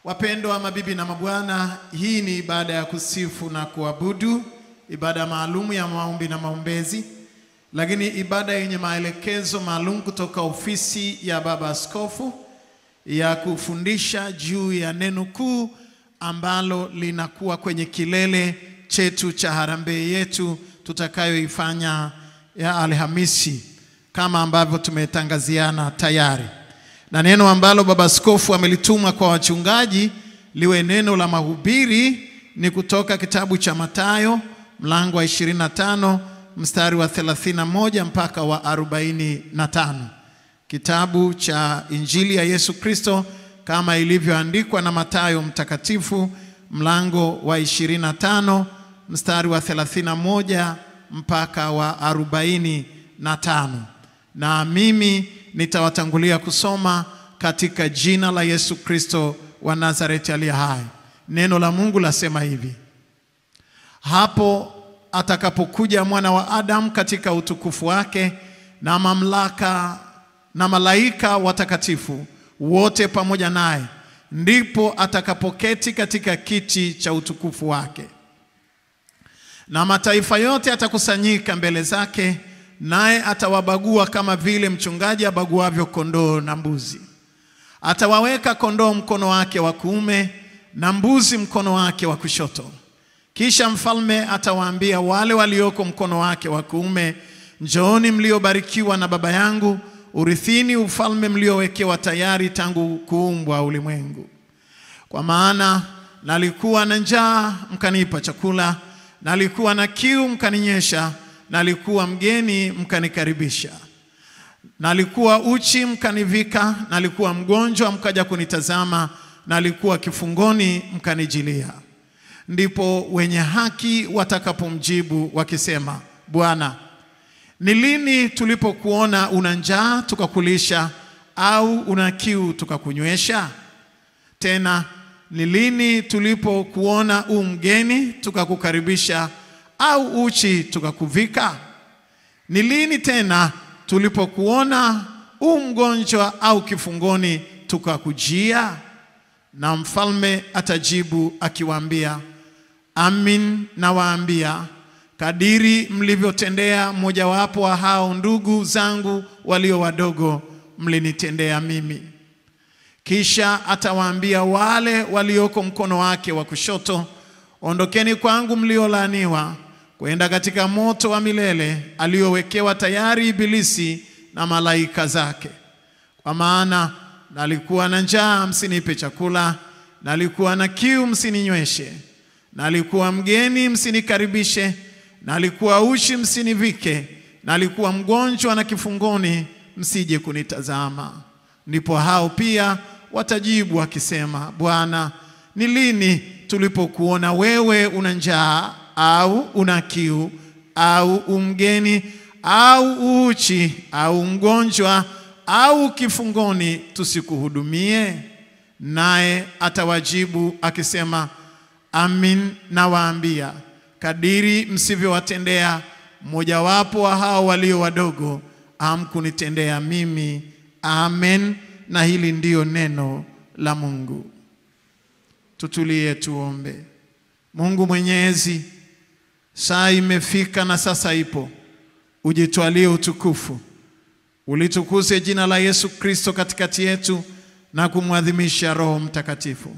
Wapendwa mabibi na mabwana, hii ni ibada ya kusifu na kuabudu, ibada maalumu ya maombi na maombezi, lakini ibada yenye maelekezo maalum kutoka ofisi ya Baba Askofu ya kufundisha juu ya neno kuu ambalo linakuwa kwenye kilele chetu cha harambee yetu tutakayoifanya ya Alhamisi kama ambavyo tumetangaziana tayari. Na neno ambalo Baba Askofu amelituma kwa wachungaji liwe neno la mahubiri ni kutoka kitabu cha Mathayo mlango wa 25 mstari wa 31 mpaka wa 45. Kitabu cha Injili ya Yesu Kristo kama ilivyoandikwa na Mathayo mtakatifu mlango wa 25 mstari wa 31 mpaka wa 45. Na mimi nitawatangulia kusoma katika jina la Yesu Kristo wa Nazareti aliye hai. Neno la Mungu lasema hivi: hapo atakapokuja mwana wa Adamu katika utukufu wake na mamlaka na malaika watakatifu wote pamoja naye, ndipo atakapoketi katika kiti cha utukufu wake. Na mataifa yote atakusanyika mbele zake, naye atawabagua kama vile mchungaji abaguavyo kondoo na mbuzi. Atawaweka kondoo mkono wake wa kuume na mbuzi mkono wake wa kushoto. Kisha mfalme atawaambia wale walioko mkono wake wa kuume, njooni mliobarikiwa na Baba yangu, urithini ufalme mliowekewa tayari tangu kuumbwa ulimwengu. Kwa maana nalikuwa na njaa mkanipa chakula, nalikuwa na kiu mkaninyesha, nalikuwa mgeni mkanikaribisha, nalikuwa uchi mkanivika, nalikuwa mgonjwa mkaja kunitazama, nalikuwa kifungoni mkanijilia. Ndipo wenye haki watakapomjibu wakisema, Bwana, ni lini tulipokuona una njaa tukakulisha, au una kiu tukakunywesha? Tena ni lini tulipokuona mgeni tukakukaribisha, au uchi tukakuvika? Ni lini tena tulipokuona mgonjwa au kifungoni tukakujia? Na mfalme atajibu akiwaambia, amin nawaambia, kadiri mlivyotendea mojawapo wa hao ndugu zangu walio wadogo, mlinitendea mimi. Kisha atawaambia wale walioko mkono wake wa kushoto, ondokeni kwangu mliolaaniwa, kwenda katika moto wa milele aliowekewa tayari Ibilisi na malaika zake. Kwa maana nalikuwa na njaa msinipe chakula, nalikuwa na kiu msininyweshe, nalikuwa mgeni msinikaribishe, nalikuwa uchi msinivike, nalikuwa mgonjwa na kifungoni msije kunitazama. Ndipo hao pia watajibu wakisema, Bwana, ni lini tulipokuona wewe una njaa au una kiu au mgeni au uchi au mgonjwa au kifungoni tusikuhudumie? Naye atawajibu akisema, amin nawaambia, kadiri msivyowatendea mojawapo wa hao walio wadogo, hamkunitendea mimi. Amen. Na hili ndio neno la Mungu. Tutulie tuombe. Mungu Mwenyezi, saa imefika na sasa ipo, ujitwalie utukufu. Ulitukuze jina la Yesu Kristo katikati yetu na kumwadhimisha Roho Mtakatifu.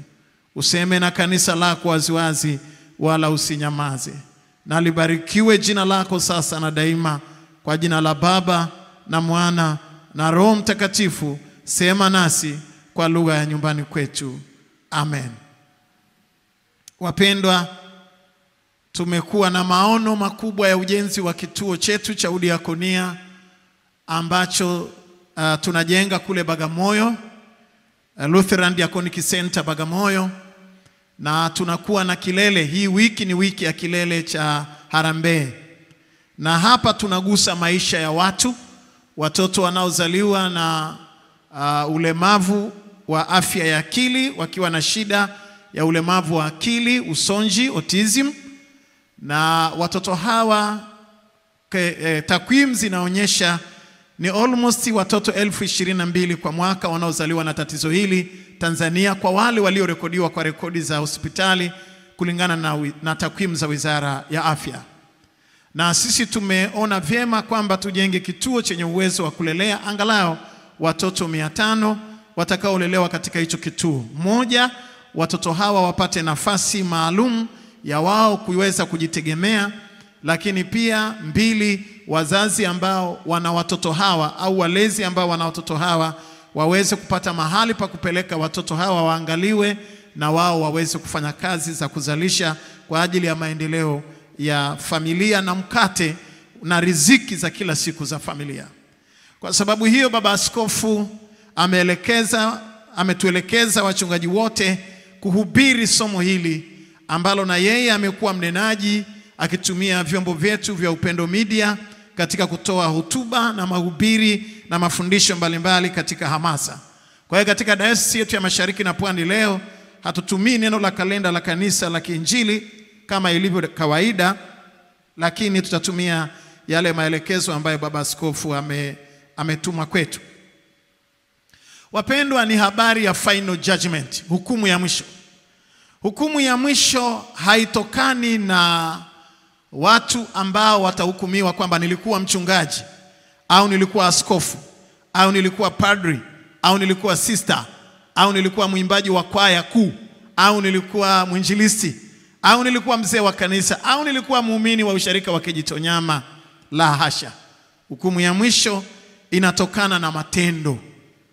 Useme na kanisa lako waziwazi, wala usinyamaze. Na libarikiwe jina lako sasa na daima, kwa jina la Baba na Mwana na Roho Mtakatifu. Sema nasi kwa lugha ya nyumbani kwetu. Amen. Wapendwa, tumekuwa na maono makubwa ya ujenzi wa kituo chetu cha udiakonia ambacho tunajenga kule Bagamoyo, Lutheran Diaconic Center Bagamoyo, na tunakuwa na kilele. Hii wiki ni wiki ya kilele cha harambee, na hapa tunagusa maisha ya watoto wanaozaliwa na ulemavu wa afya ya akili, wakiwa na shida ya ulemavu wa akili, usonji, autism. Na watoto hawa takwimu zinaonyesha Ni almost watoto 22,000 kwa mwaka wanaozaliwa na tatizo hili Tanzania, kwa wale waliorekodiwa kwa rekodi za hospitali kulingana na takwimu za Wizara ya Afya. Na sisi tumeona vyema kwamba tujenge kituo chenye uwezo wa kulelea angalau watoto 500 watakaolelewa katika hicho kituo. Moja, watoto hawa wapate nafasi maalum ya wao kuweza kujitegemea, lakini pia 2, wazazi ambao wana watoto hawa au walezi ambao wana watoto hawa waweze kupata mahali pa kupeleka watoto hawa waangaliwe, na wao waweze kufanya kazi za kuzalisha kwa ajili ya maendeleo ya familia na mkate na riziki za kila siku za familia. Kwa sababu hiyo, Baba Askofu ametuelekeza wachungaji wote kuhubiri somo hili ambalo na yeye amekuwa mnenaji akitumia vyombo vyetu vya Upendo Media katika kutoa hotuba na mahubiri na mafundisho mbalimbali katika hamasa. Kwa hiyo katika dayosisi yetu ya Mashariki na Pwani leo hatutumii neno la kalenda la kanisa la Kiinjili kama ilivyo kawaida, lakini tutatumia yale maelekezo ambayo Baba Askofu ametuma kwetu. Wapendwa, ni habari ya final judgment, hukumu ya mwisho. Hukumu ya mwisho haitokani na watu ambao watahukumiwa kwamba nilikuwa mchungaji au nilikuwa askofu au nilikuwa padri au nilikuwa sister au nilikuwa mwimbaji wa kwaya kuu au nilikuwa mwinjilisti au nilikuwa mzee wa kanisa au nilikuwa muumini wa usharika wa Kijitonyama. La hasha. Hukumu ya mwisho inatokana na matendo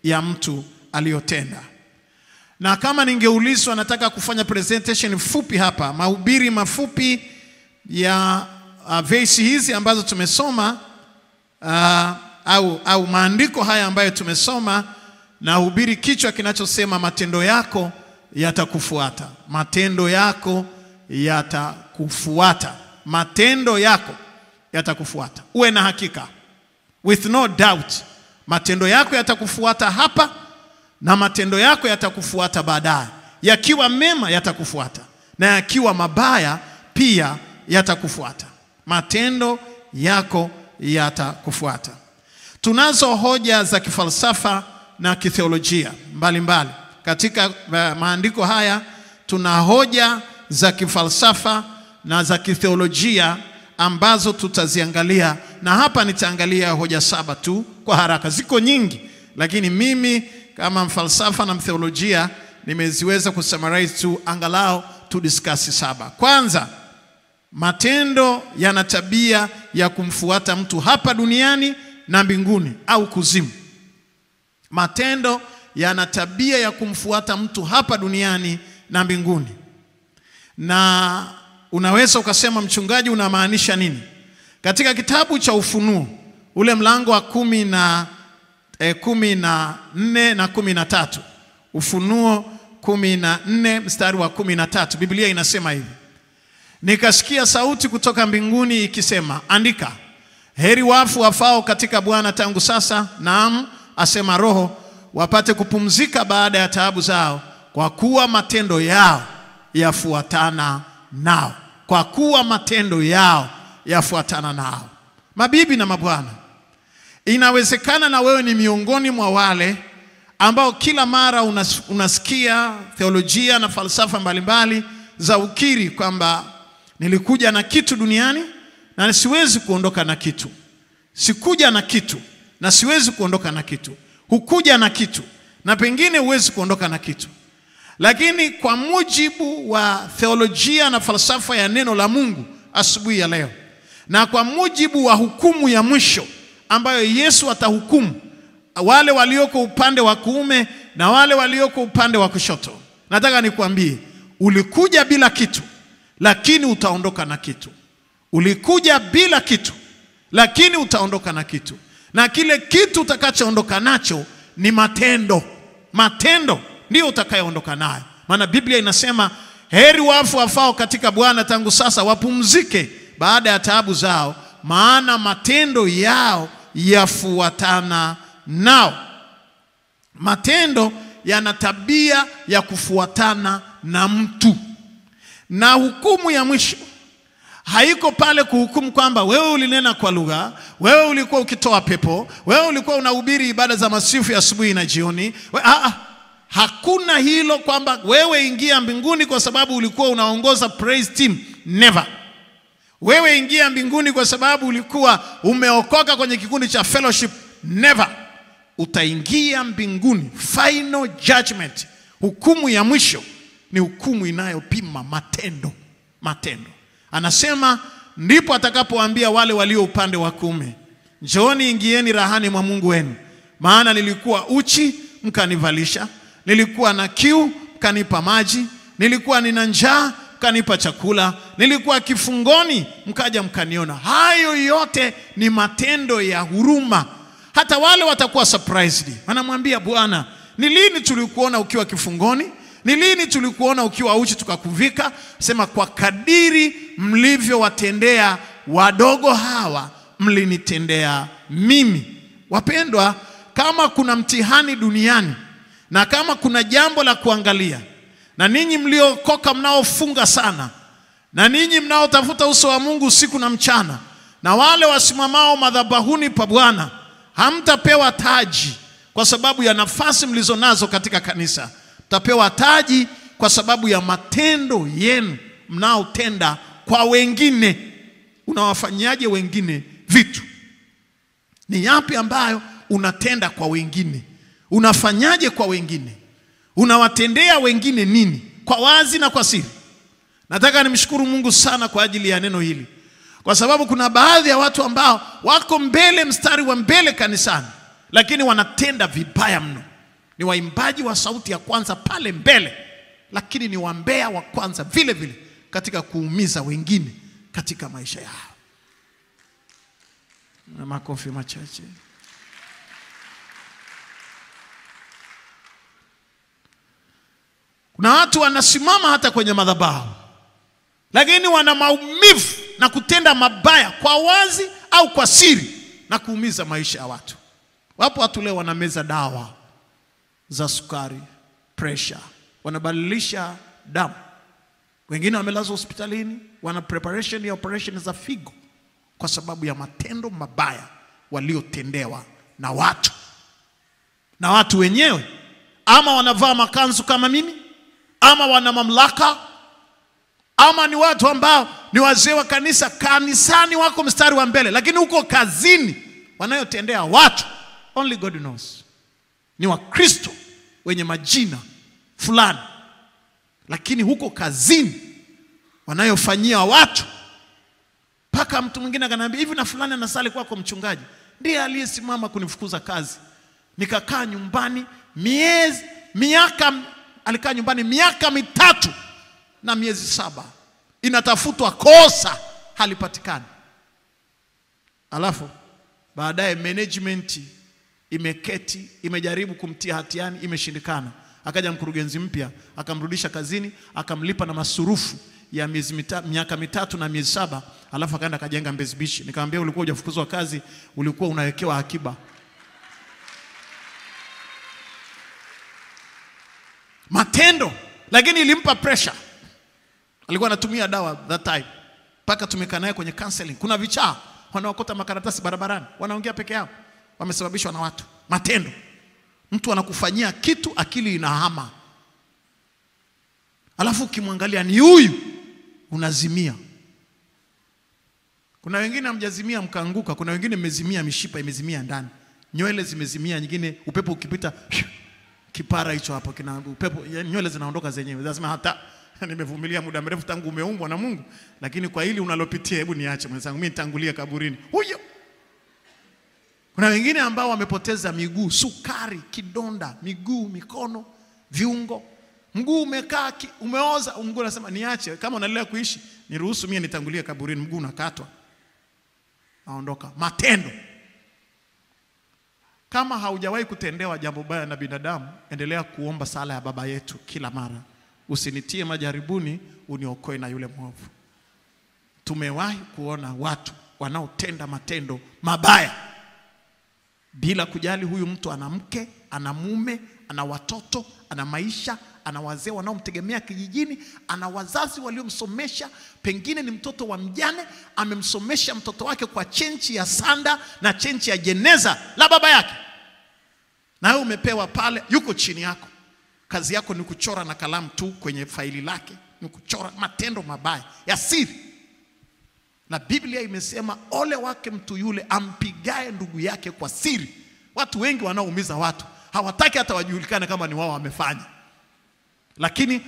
ya mtu aliyotenda. Na kama ningeulizwa, nataka kufanya presentation fupi hapa, mahubiri mafupi ya verse hizi ambazo tumesoma, au maandiko haya ambayo tumesoma, na hubiri kichwa kinachosema matendo yako yatakufuata. Matendo yako yatakufuata. Matendo yako yatakufuata. Uwe na hakika, with no doubt, matendo yako yatakufuata hapa na matendo yako yatakufuata baadaye. Yakiwa mema yatakufuata na yakiwa mabaya pia yatakufuata. Matendo yako yatakufuata. Tunazo hoja za kifalsafa na kitheolojia mbalimbali. Katika maandiko haya tuna hoja za kifalsafa na za kitheolojia ambazo tutaziangalia, na hapa nitaangalia hoja 7 tu kwa haraka. Ziko nyingi, lakini mimi kama mfalsafa na mtheolojia nimeziweza kusummarize tu angalau tu discuss 7. Kwanza, matendo yana tabia ya kumfuata mtu hapa duniani na mbinguni au kuzimu. Matendo yana tabia ya kumfuata mtu hapa duniani na mbinguni. Na unaweza ukasema, mchungaji, unamaanisha nini? Katika kitabu cha Ufunuo ule mlango wa 14 na 13, Ufunuo 14 mstari wa 13, Biblia inasema hivi: nikasikia sauti kutoka mbinguni ikisema, andika, heri wafu wafao katika Bwana tangu sasa, naam, asema Roho, wapate kupumzika baada ya taabu zao, kwa kuwa matendo yao yafuatana nao. Kwa kuwa matendo yao yafuatana nao. Mabibi na mabwana, inawezekana na wewe ni miongoni mwa wale ambao kila mara unasikia theolojia na falsafa mbalimbali za ukiri kwamba nilikuja na kitu duniani na siwezi kuondoka na kitu. Sikuja na kitu na siwezi kuondoka na kitu. Hukuja na kitu na pengine huwezi kuondoka na kitu. Lakini kwa mujibu wa theolojia na falsafa ya neno la Mungu asubuhi ya leo, na kwa mujibu wa hukumu ya mwisho ambayo Yesu atahukumu wale walioko upande wa kuume na wale walioko upande wa kushoto, nataka nikwambie, ulikuja bila kitu lakini utaondoka na kitu. Ulikuja bila kitu lakini utaondoka na kitu. Na kile kitu utakachoondoka nacho ni matendo. Matendo ndio utakayoondoka nayo. Maana Biblia inasema, heri wafu wafao katika Bwana tangu sasa, wapumzike baada ya taabu zao, maana matendo yao yafuatana nao. Matendo yana tabia ya kufuatana na mtu. Na hukumu ya mwisho Haiko pale kuhukumu kwamba wewe ulinena kwa lugha, wewe ulikuwa ukitoa pepo, wewe ulikuwa unahubiri ibada za masifu ya asubuhi na jioni. Hakuna hilo kwamba wewe ingia mbinguni kwa sababu ulikuwa unaongoza praise team. Never. Wewe ingia mbinguni kwa sababu ulikuwa umeokoka kwenye kikundi cha fellowship. Never. Utaingia mbinguni. Final judgment, hukumu ya mwisho, ni hukumu inayopima matendo. Anasema ndipo atakapoambia wale walio upande wa kuume, njooni ingieni rahani mwa Mungu wenu, maana nilikuwa uchi mkanivalisha, nilikuwa na kiu mkanipa maji, nilikuwa nina njaa mkanipa chakula, nilikuwa kifungoni mkaja mkaniona. Hayo yote ni matendo ya huruma. Hata wale watakuwa surprised. Wanamwambia Bwana, ni lini tulikuona ukiwa kifungoni? Ni lini tulikuona ukiwa uchi tukakuvika? Sema, kwa kadiri mlivyowatendea wadogo hawa, mlinitendea mimi. Wapendwa, kama kuna mtihani duniani na kama kuna jambo la kuangalia, na ninyi mliokoka mnaofunga sana, na ninyi mnaotafuta uso wa Mungu usiku na mchana, na wale wasimamao madhabahuni pa Bwana, hamtapewa taji kwa sababu ya nafasi mlizonazo katika kanisa. Mtapewa taji kwa sababu ya matendo yenu mnaotenda kwa wengine. Unawafanyaje wengine vitu? Ni yapi ambayo unatenda kwa wengine? Unafanyaje kwa wengine? Unawatendea wengine nini, kwa wazi na kwa siri? Nataka nimshukuru Mungu sana kwa ajili ya neno hili, kwa sababu kuna baadhi ya watu ambao wako mbele, mstari wa mbele kanisani, lakini wanatenda vibaya mno. Ni waimbaji wa sauti ya kwanza pale mbele, lakini ni wambea wa kwanza vile vile katika kuumiza wengine katika maisha yao. Na makofi machache. Kuna watu wanasimama hata kwenye madhabahu, lakini wana maumivu na kutenda mabaya kwa wazi au kwa siri na kuumiza maisha ya watu. Wapo watu leo wanameza dawa za sukari, pressure, wanabadilisha damu. Wengine wamelazwa hospitalini, wana preparation ya operation za figo kwa sababu ya matendo mabaya waliotendewa na watu. Na watu wenyewe ama wanavaa makanzu kama mimi, ama wana mamlaka, ama ni watu ambao ni wazee wa kanisa, kanisani wako mstari wa mbele, lakini huko kazini wanayotendea watu, only God knows. Ni Wakristo wenye majina fulani, lakini huko kazini wanayofanyia watu, paka mtu mwingine akaniambia, hivi na fulani anasali kwako mchungaji? Ndiye aliyesimama kunifukuza kazi. Nikakaa nyumbani alikaa nyumbani miaka 3 na miezi 7. Inatafutwa kosa, halipatikani. Alafu baadaye management imeketi, imejaribu kumtia hatiani, imeshindikana. Akaja mkurugenzi mpya, akamrudisha kazini, akamlipa na masurufu ya miaka 3 na miezi 7. Alafu akaenda akajenga Mbezi Beach. Nikamwambia, ulikuwa hujafukuzwa kazi, ulikuwa unawekewa akiba. Matendo, lakini ilimpa pressure. Alikuwa anatumia dawa that time. Paka tumekaa naye kwenye counseling. Kuna vichaa wanaokota makaratasi barabarani, wanaongea peke yao, wamesababishwa na watu. Matendo. Mtu anakufanyia kitu, akili inahama. Alafu ukimwangalia ni huyu, unazimia. Kuna wengine hamjazimia mkaanguka, kuna wengine mmezimia, mishipa imezimia ndani, nywele zimezimia, nyingine upepo ukipita kipara hicho hapo kina upepo, nywele zinaondoka zenyewe. Lazima hata nimevumilia muda mrefu tangu umeumbwa na Mungu, lakini kwa hili unalopitia, hebu niache mwenzangu, mimi nitangulia kaburini. Huyo. Kuna wengine ambao wamepoteza miguu, sukari, kidonda, miguu, mikono, viungo. Mguu umekaa, umeoza, mguu unasema niache, kama unaendelea kuishi, niruhusu mimi nitangulie kaburini. Mguu unakatwa, aondoka. Matendo. Kama haujawahi kutendewa jambo baya na binadamu, endelea kuomba sala ya Baba yetu kila mara. Usinitie majaribuni, uniokoe na yule mwovu. Tumewahi kuona watu wanaotenda matendo mabaya bila kujali huyu mtu ana mke, ana mume, ana watoto, ana maisha, ana wazee wanaomtegemea kijijini, ana wazazi waliomsomesha, pengine ni mtoto wa mjane, amemsomesha mtoto wake kwa chenchi ya sanda na chenchi ya jeneza la baba yake. Na wewe umepewa pale, yuko chini yako. Kazi yako ni kuchora na kalamu tu kwenye faili lake, ni kuchora matendo mabaya ya siri. Na Biblia imesema ole wake mtu yule ampigae ndugu yake kwa siri. Watu wengi wanaoumiza watu hawataki hata wajulikane kama ni wao wamefanya. Lakini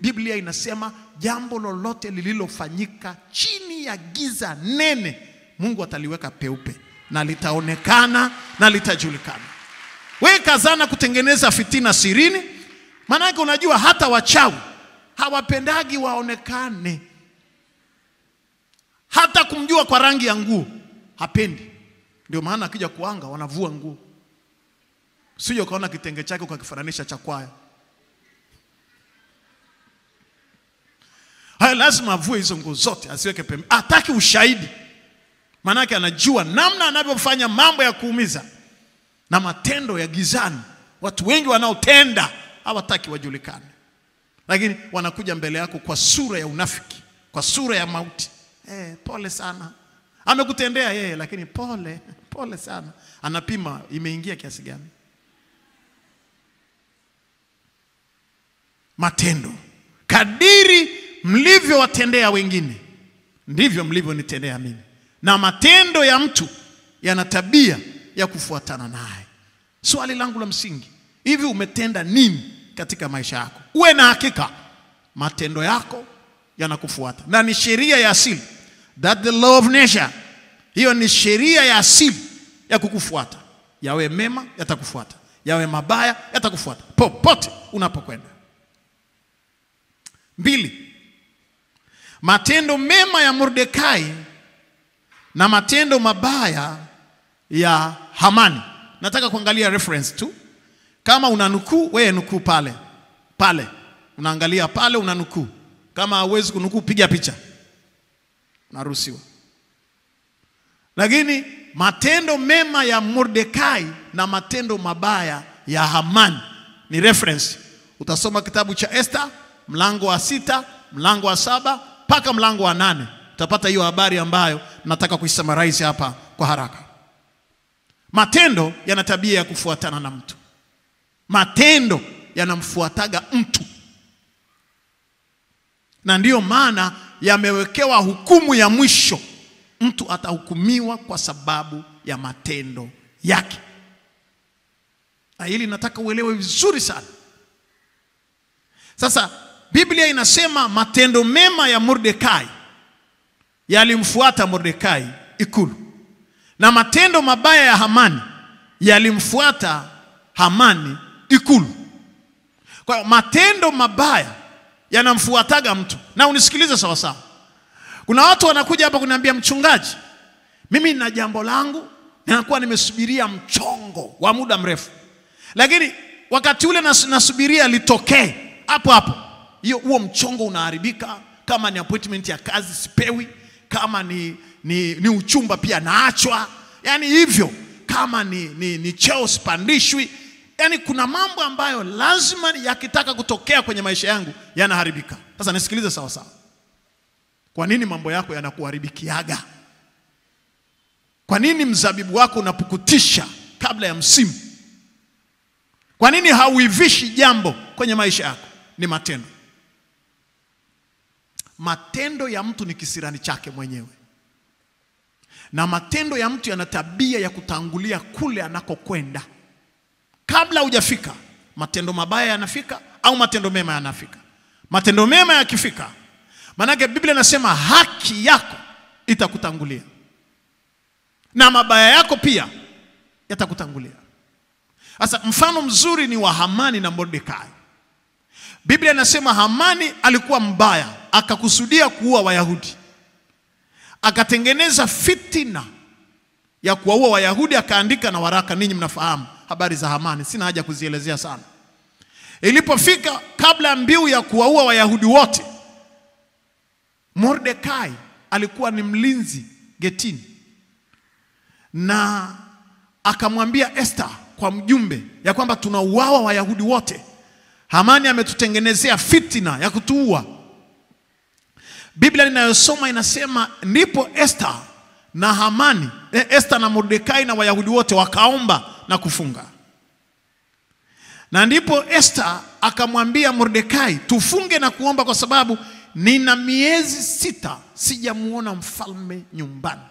Biblia inasema jambo lolote lililofanyika chini ya giza nene, Mungu ataliweka peupe na litaonekana na litajulikana. Wewe kazana kutengeneza fitina sirini, maana unajua hata wachawi hawapendagi waonekane. Hata kumjua kwa rangi ya nguo hapendi. Ndio maana akija kuanga wanavua nguo. Usije ukaona kitenge chake ukakifananisha cha kwaya. Haya, lazima avue hizo nguo zote, asiweke pembeni. Hataki ushahidi. Maana yake anajua namna anavyofanya mambo ya kuumiza na matendo ya gizani. Watu wengi wanaotenda hawataki wajulikane. Lakini wanakuja mbele yako kwa sura ya unafiki, kwa sura ya mauti. Pole sana. Amekutendea yeye, lakini pole sana. Anapima imeingia kiasi gani. Matendo. Kadiri mlivyowatendea wengine, ndivyo mlivyonitendea mimi. Na matendo ya mtu yana tabia ya kufuatana naye. Swali langu la msingi, hivi umetenda nini katika maisha yako? Uwe na hakika matendo yako yanakufuata. Na ni sheria ya asili. That the law of nature. Hiyo ni sheria ya asili ya kukufuata. Yawe mema yatakufuata, yawe mabaya yatakufuata popote unapokwenda. 2. Matendo mema ya Mordekai na matendo mabaya ya Hamani. Nataka kuangalia reference tu. Kama unanukuu, wewe nukuu pale. Unaangalia pale, unanukuu. Kama huwezi kunukuu, piga picha. Naruhusiwa. Lakini matendo mema ya Mordekai na matendo mabaya ya Hamani ni reference. Utasoma kitabu cha Esther, mlango wa 6, mlango wa 7 mpaka mlango wa 8. Utapata hiyo habari ambayo nataka kuisummarize hapa kwa haraka. Matendo yana tabia ya kufuatana na mtu. Matendo yanamfuataga mtu. Na ndiyo maana yamewekewa hukumu ya mwisho. Mtu atahukumiwa kwa sababu ya matendo yake. Na hili nataka uelewe vizuri sana. Sasa Biblia inasema matendo mema ya Mordekai yalimfuata Mordekai ikulu. Na matendo mabaya ya Hamani yalimfuata Hamani ikulu. Kwa hiyo matendo mabaya yanamfuataga mtu. Na unisikilize sawa sawa. Kuna watu wanakuja hapa kuniambia, mchungaji, mimi nina jambo langu, ninakuwa nimesubiria mchongo wa muda mrefu. Lakini wakati ule nasubiria litokee, hapo huo mchongo unaharibika. Kama ni appointment ya kazi sipewi, kama ni uchumba pia naachwa. Yani hivyo, kama ni cheo sipandishwi. Yani kuna mambo ambayo lazima yakitaka kutokea kwenye maisha yangu yanaharibika. Sasa nisikilize sawa sawa. Kwa nini mambo yako yanakuharibikiaga? Kwa nini mzabibu wako unapukutisha kabla ya msimu? Kwa nini hauivishi jambo kwenye maisha yako? Ni matendo. Matendo ya mtu ni kisirani chake mwenyewe. Na matendo ya mtu yana tabia ya kutangulia kule anakokwenda. Kabla hujafika, matendo mabaya yanafika au matendo mema yanafika. Matendo mema yakifika, manake Biblia inasema haki yako itakutangulia. Na mabaya yako pia yatakutangulia. Sasa mfano mzuri ni wa Hamani na Mordekai. Biblia inasema Hamani alikuwa mbaya, akakusudia kuua Wayahudi. Akatengeneza fitina ya kuua Wayahudi, akaandika na waraka. Ninyi mnafahamu habari za Hamani, sina haja kuzielezea sana. Ilipofika kabla mbiu ya kuwaua Wayahudi wote, Mordekai alikuwa ni mlinzi getini. Na akamwambia Esther kwa mjumbe ya kwamba tunauawa Wayahudi wote. Hamani ametutengenezea fitina ya kutuua. Biblia ninayosoma inasema ndipo Esther na Hamani, Esther na Mordekai na Wayahudi wote wakaomba na kufunga. Na ndipo Esther akamwambia Mordekai, tufunge na kuomba kwa sababu nina miezi 6 sijamuona mfalme nyumbani.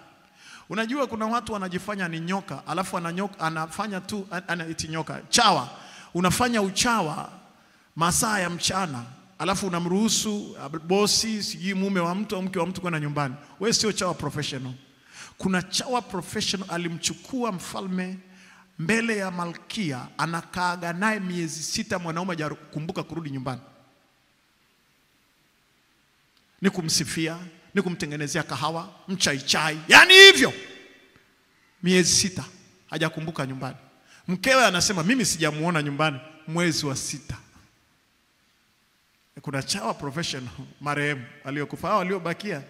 Unajua kuna watu wanajifanya ni nyoka, alafu anafanya tu anaiti nyoka, chawa. Unafanya uchawa masaa ya mchana, alafu unamruhusu bosi, siji mume wa mtu au mke wa mtu kwenda nyumbani. Wewe sio chawa professional. Kuna chawa professional alimchukua mfalme mbele ya malkia, anakaaga naye miezi 6, mwanaume hajakumbuka kurudi nyumbani. Ni kumsifia, ni kumtengenezea kahawa, mchai, yani hivyo. Miezi 6 hajakumbuka nyumbani. Mkewe anasema mimi sijamuona nyumbani mwezi wa 6. Kuna chawa professional marehemu waliokufa, hao waliobakia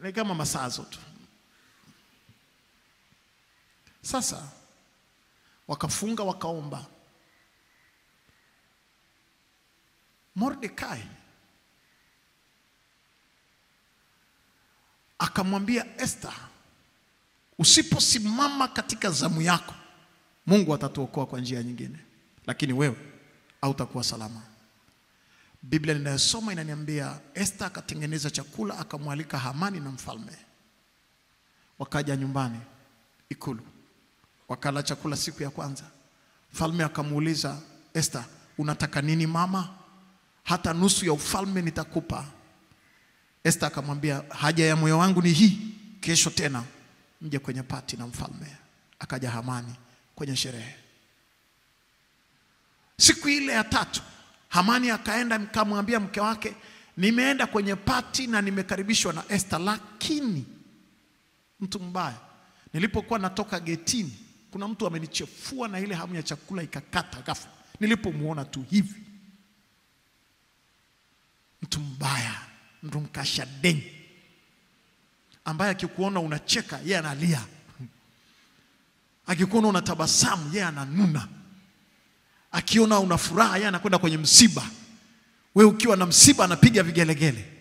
ni kama masazo tu. Sasa wakafunga wakaomba. Mordekai akamwambia Esther, usiposimama katika zamu yako, Mungu atatuokoa kwa njia nyingine, lakini wewe hautakuwa salama. Biblia ninayosoma inaniambia Esther akatengeneza chakula, akamwalika Hamani na mfalme. Wakaja nyumbani ikulu, wakala chakula siku ya kwanza. Mfalme akamuuliza Esther, unataka nini mama? Hata nusu ya ufalme nitakupa. Esther akamwambia, haja ya moyo wangu ni hii, kesho tena mje kwenye pati na mfalme. Akaja Hamani kwenye sherehe. Siku ile ya 3 Hamani akaenda akamwambia mke wake, nimeenda kwenye pati na nimekaribishwa na Esther, lakini mtu mbaya, nilipokuwa natoka getini kuna mtu amenichefua na ile hamu ya chakula ikakata ghafla nilipomuona tu hivi. Mtu mbaya, mtu mkashadeni, ambaye akikuona unacheka yeye analia, akikuona unatabasamu yeye ananuna, akiona una furaha yeye anakwenda kwenye msiba, wewe ukiwa na msiba anapiga vigelegele.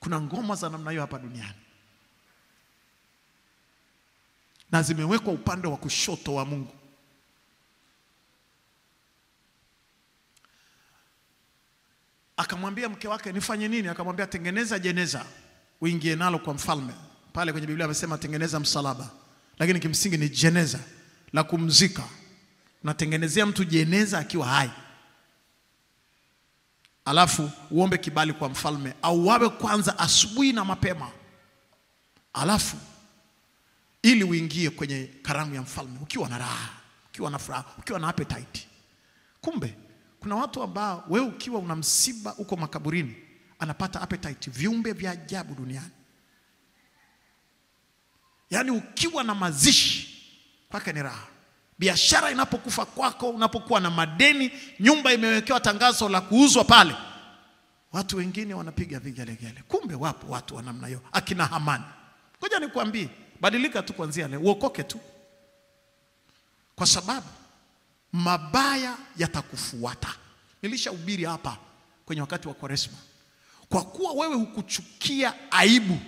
Kuna ngoma za namna hiyo hapa duniani, na zimewekwa upande wa kushoto wa Mungu. Akamwambia mke wake, nifanye nini? Akamwambia, tengeneza jeneza uingie nalo kwa mfalme. Pale kwenye Biblia amesema tengeneza msalaba, lakini kimsingi ni jeneza la kumzika. Unatengenezea mtu jeneza akiwa hai, alafu uombe kibali kwa mfalme, au wawe kwanza asubuhi na mapema, alafu ili uingie kwenye karamu ya mfalme ukiwa na raha, ukiwa na furaha, ukiwa na appetite. Kumbe kuna watu ambao wewe ukiwa una msiba uko makaburini anapata appetite, viumbe vya ajabu duniani. Yani ukiwa na mazishi kwake ni raha. Biashara inapokufa kwako, unapokuwa na madeni, nyumba imewekewa tangazo la kuuzwa pale, watu wengine wanapiga vigelegele. Kumbe wapo watu wa namna hiyo, akina Hamani. Ngoja nikwambie, badilika tu kuanzia leo, uokoke tu, kwa sababu mabaya yatakufuata. Nilishahubiri hapa kwenye wakati wa Kwaresma. Kwa kuwa wewe hukuchukia aibu,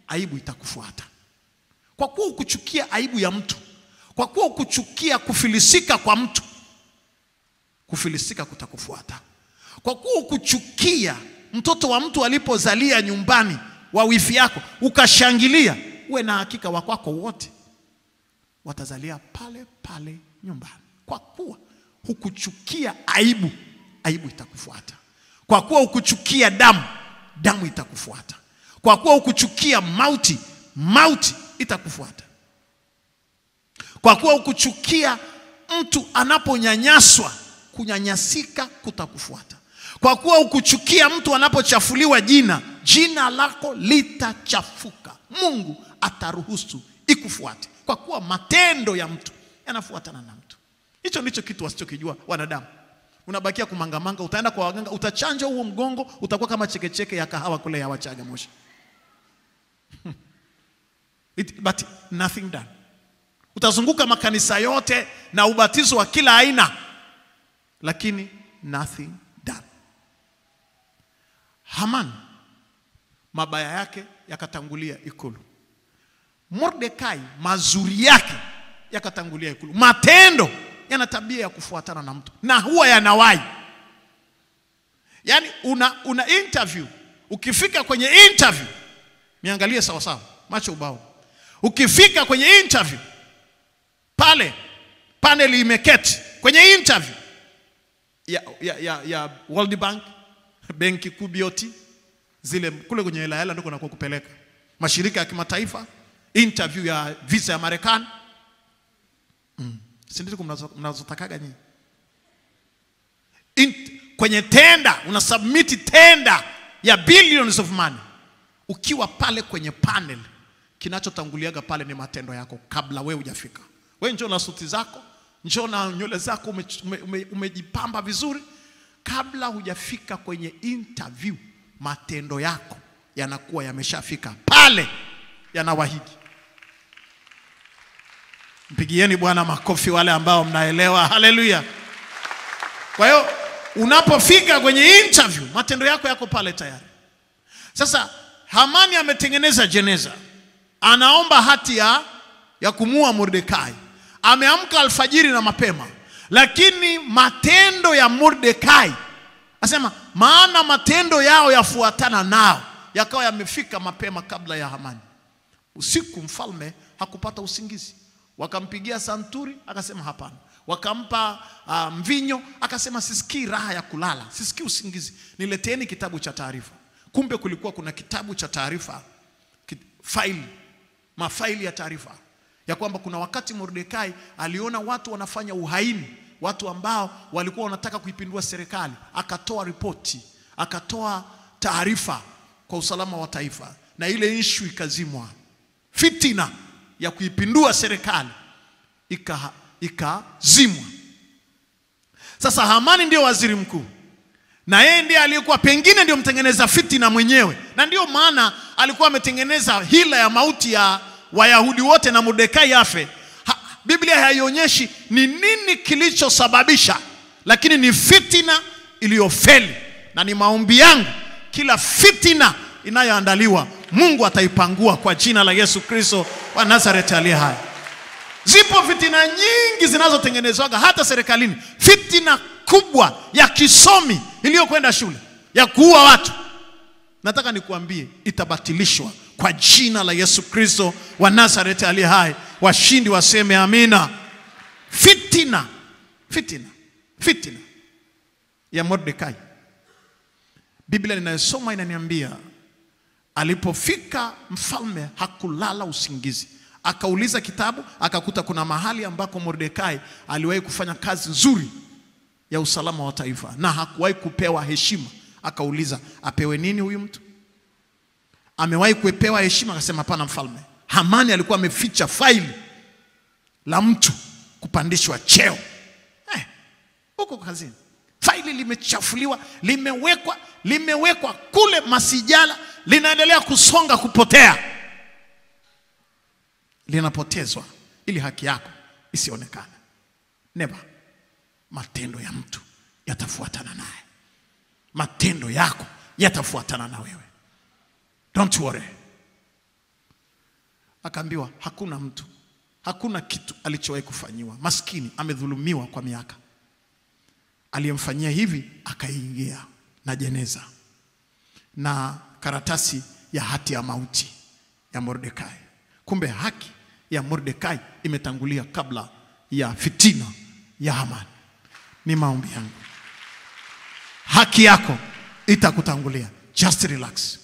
aibu itakufuata. Kwa kuwa hukuchukia aibu ya mtu, kwa kuwa hukuchukia kufilisika kwa mtu, kufilisika kutakufuata. Kwa kuwa hukuchukia mtoto wa mtu alipozalia nyumbani wa wifi yako ukashangilia, uwe na hakika wakwako wote watazalia pale pale nyumbani. Kwa kuwa hukuchukia aibu, aibu itakufuata. Kwa kuwa hukuchukia damu, damu itakufuata. Kwa kuwa hukuchukia mauti, mauti itakufuata. Kwa kuwa hukuchukia mtu anaponyanyaswa, kunyanyasika kutakufuata. Kwa kuwa hukuchukia mtu anapochafuliwa jina, jina lako litachafuka. Mungu ataruhusu ikufuate. Kwa kuwa matendo ya mtu yanafuatana na mtu. Hicho ndicho kitu wasichokijua wanadamu. Unabakia kumangamanga, utaenda kwa waganga, utachanja huo mgongo, utakuwa kama chekecheke ya kahawa kule ya Wachaga Moshi. But nothing done. Utazunguka makanisa yote na ubatizo wa kila aina, lakini nothing done. Haman, mabaya yake yakatangulia ikulu. Mordekai, mazuri yake yakatangulia ikulu. Matendo yana tabia ya kufuatana na mtu, na huwa yanawahi. Yani una interview, ukifika kwenye interview, niangalie sawa sawa, macho ubao. Ukifika kwenye interview, pale panel imeketi kwenye interview ya World Bank, benki kuu, BOT, zile kule kwenye hela ndiko nakuwa kupeleka. Mashirika ya kimataifa, interview ya visa ya Marekani. Si ndiko mnazotakaga nyinyi? Kwenye tenda, una submit tenda ya billions of money. Ukiwa pale kwenye panel, kinachotanguliaga pale ni matendo yako kabla wewe hujafika. Wewe njoo na suti zako, njoo na nywele zako umejipamba vizuri, kabla hujafika kwenye interview, matendo yako yanakuwa yameshafika pale, yanawahidi. Mpigieni Bwana makofi wale ambao mnaelewa. Haleluya. Kwa hiyo unapofika kwenye interview, matendo yako yako pale tayari. Sasa Hamani ametengeneza jeneza, anaomba hati ya kumua Mordekai. Ameamka alfajiri na mapema, lakini matendo ya Mordekai, asema maana matendo yao yafuatana nao, yakawa yamefika mapema kabla ya Hamani. Usiku mfalme hakupata usingizi. Wakampigia santuri, akasema hapana. Wakampa mvinyo, akasema sisikii raha ya kulala, sisikii usingizi, nileteeni kitabu cha taarifa. Kumbe kulikuwa kuna kitabu cha taarifa, mafaili ya taarifa, ya kwamba kuna wakati Mordekai aliona watu wanafanya uhaini, watu ambao walikuwa wanataka kuipindua serikali. Akatoa ripoti, akatoa taarifa kwa usalama wa taifa, na ile issue ikazimwa. Fitina ya kuipindua serikali ikazimwa. Sasa Hamani ndio waziri mkuu, na yeye ndiye aliyekuwa pengine ndio mtengeneza fitina mwenyewe, na ndio maana alikuwa ametengeneza hila ya mauti ya Wayahudi wote na Mordekai afe. Biblia haionyeshi ni nini kilichosababisha, lakini ni fitina iliyofeli. Na ni maombi yangu, kila fitina inayoandaliwa Mungu ataipangua kwa jina la Yesu Kristo wa Nazareti aliye hai. Zipo fitina nyingi zinazotengenezwaga hata serikalini. Fitina kubwa ya kisomi iliyokwenda shule ya kuua watu, nataka nikuambie itabatilishwa kwa jina la Yesu Kristo wa Nazareti aliye hai. Washindi waseme amina. Fitina ya Mordekai, Biblia ninayosoma inaniambia alipofika mfalme hakulala usingizi. Akauliza kitabu, akakuta kuna mahali ambako Mordekai aliwahi kufanya kazi nzuri ya usalama wa taifa na hakuwahi kupewa heshima. Akauliza apewe nini huyu mtu? Amewahi kupewa heshima? Akasema hapana mfalme. Hamani alikuwa ameficha faili la mtu kupandishwa cheo. Huko kazini faili limechafuliwa, limewekwa kule masijala, linaendelea kusonga kupotea. Linapotezwa ili haki yako isionekane. Never. Matendo ya mtu yatafuatana naye. Matendo yako yatafuatana na wewe. Don't worry. Akaambiwa hakuna mtu, hakuna kitu alichowahi kufanyiwa. Maskini amedhulumiwa kwa miaka, aliyemfanyia hivi akaingia na jeneza na karatasi ya hati ya mauti ya Mordekai. Kumbe haki ya Mordekai imetangulia kabla ya fitina ya Hamani. Ni maombi yangu, haki yako itakutangulia. Just relax.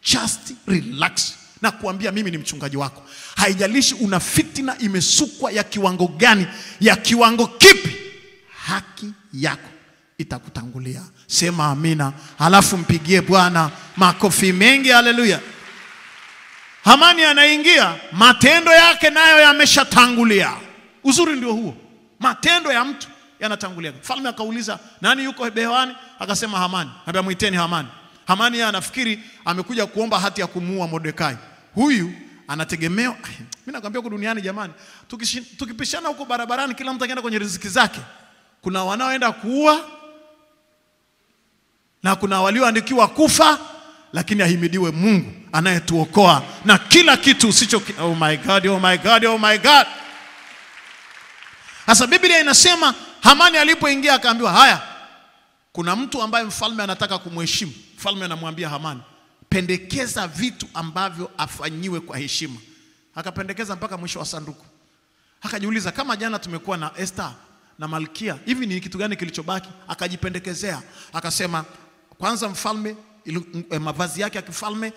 Just relax. Na kuambia mimi ni mchungaji wako. Haijalishi una fitina imesukwa ya kiwango gani, ya kiwango kipi, haki yako itakutangulia. Sema amina, halafu mpigie Bwana makofi mengi. Haleluya. Hamani anaingia, matendo yake nayo yameshatangulia. Uzuri ndio huo, matendo ya mtu yanatangulia. Mfalme akauliza nani yuko hewani? Akasema Hamani. Ambia muiteni Hamani. Hamani yeye anafikiri amekuja kuomba hati ya kumuua Mordekai. Huyu anategemea, mimi nakwambia huko duniani jamani, tukipishana huko barabarani kila mtu akienda kwenye riziki zake. kuna wanaoenda kuua na kuna walioandikiwa kufa, lakini ahimidiwe Mungu anayetuokoa na kila kitu usicho. Oh my God, oh my God, oh my God. Sasa Biblia inasema Hamani alipoingia akaambiwa, haya, kuna mtu ambaye mfalme anataka kumheshimu. Mfalme anamwambia Hamani, pendekeza vitu ambavyo afanyiwe kwa heshima. Akapendekeza mpaka mwisho wa sanduku. Akajiuliza, kama jana tumekuwa na Esther na Malkia, hivi ni kitu gani kilichobaki? Akajipendekezea, akasema, kwanza mfalme, mavazi yake ya kifalme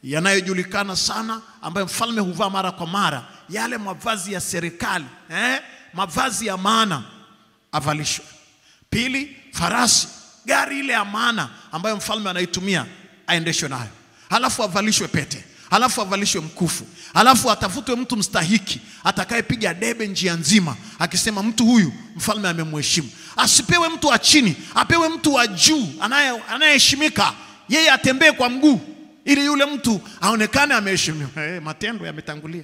yanayojulikana sana, ambayo mfalme huvaa mara kwa mara, yale mavazi ya serikali, mavazi ya maana, avalishwe. Pili, farasi, gari ile ya maana ambayo mfalme anaitumia, aendeshwe nayo. Halafu avalishwe pete, halafu avalishwe mkufu, halafu atafutwe mtu mstahiki atakayepiga debe njia nzima akisema mtu huyu mfalme amemheshimu. Asipewe mtu wa chini, apewe mtu wa juu anayeheshimika. Yeye atembee kwa mguu ili yule mtu aonekane ameheshimiwa. Matendo yametangulia.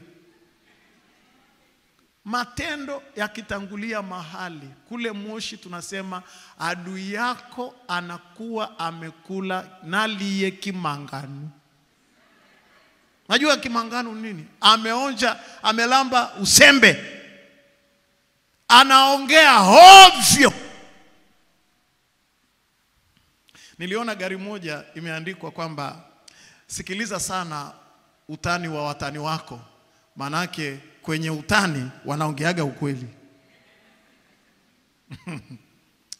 Matendo yakitangulia mahali kule Moshi, tunasema adui yako anakuwa amekula naliye kimanganu. Najua kimanganu nini? Ameonja, amelamba usembe, anaongea hovyo. Niliona gari moja imeandikwa kwamba sikiliza sana utani wa watani wako, manake kwenye utani wanaongeaga ukweli.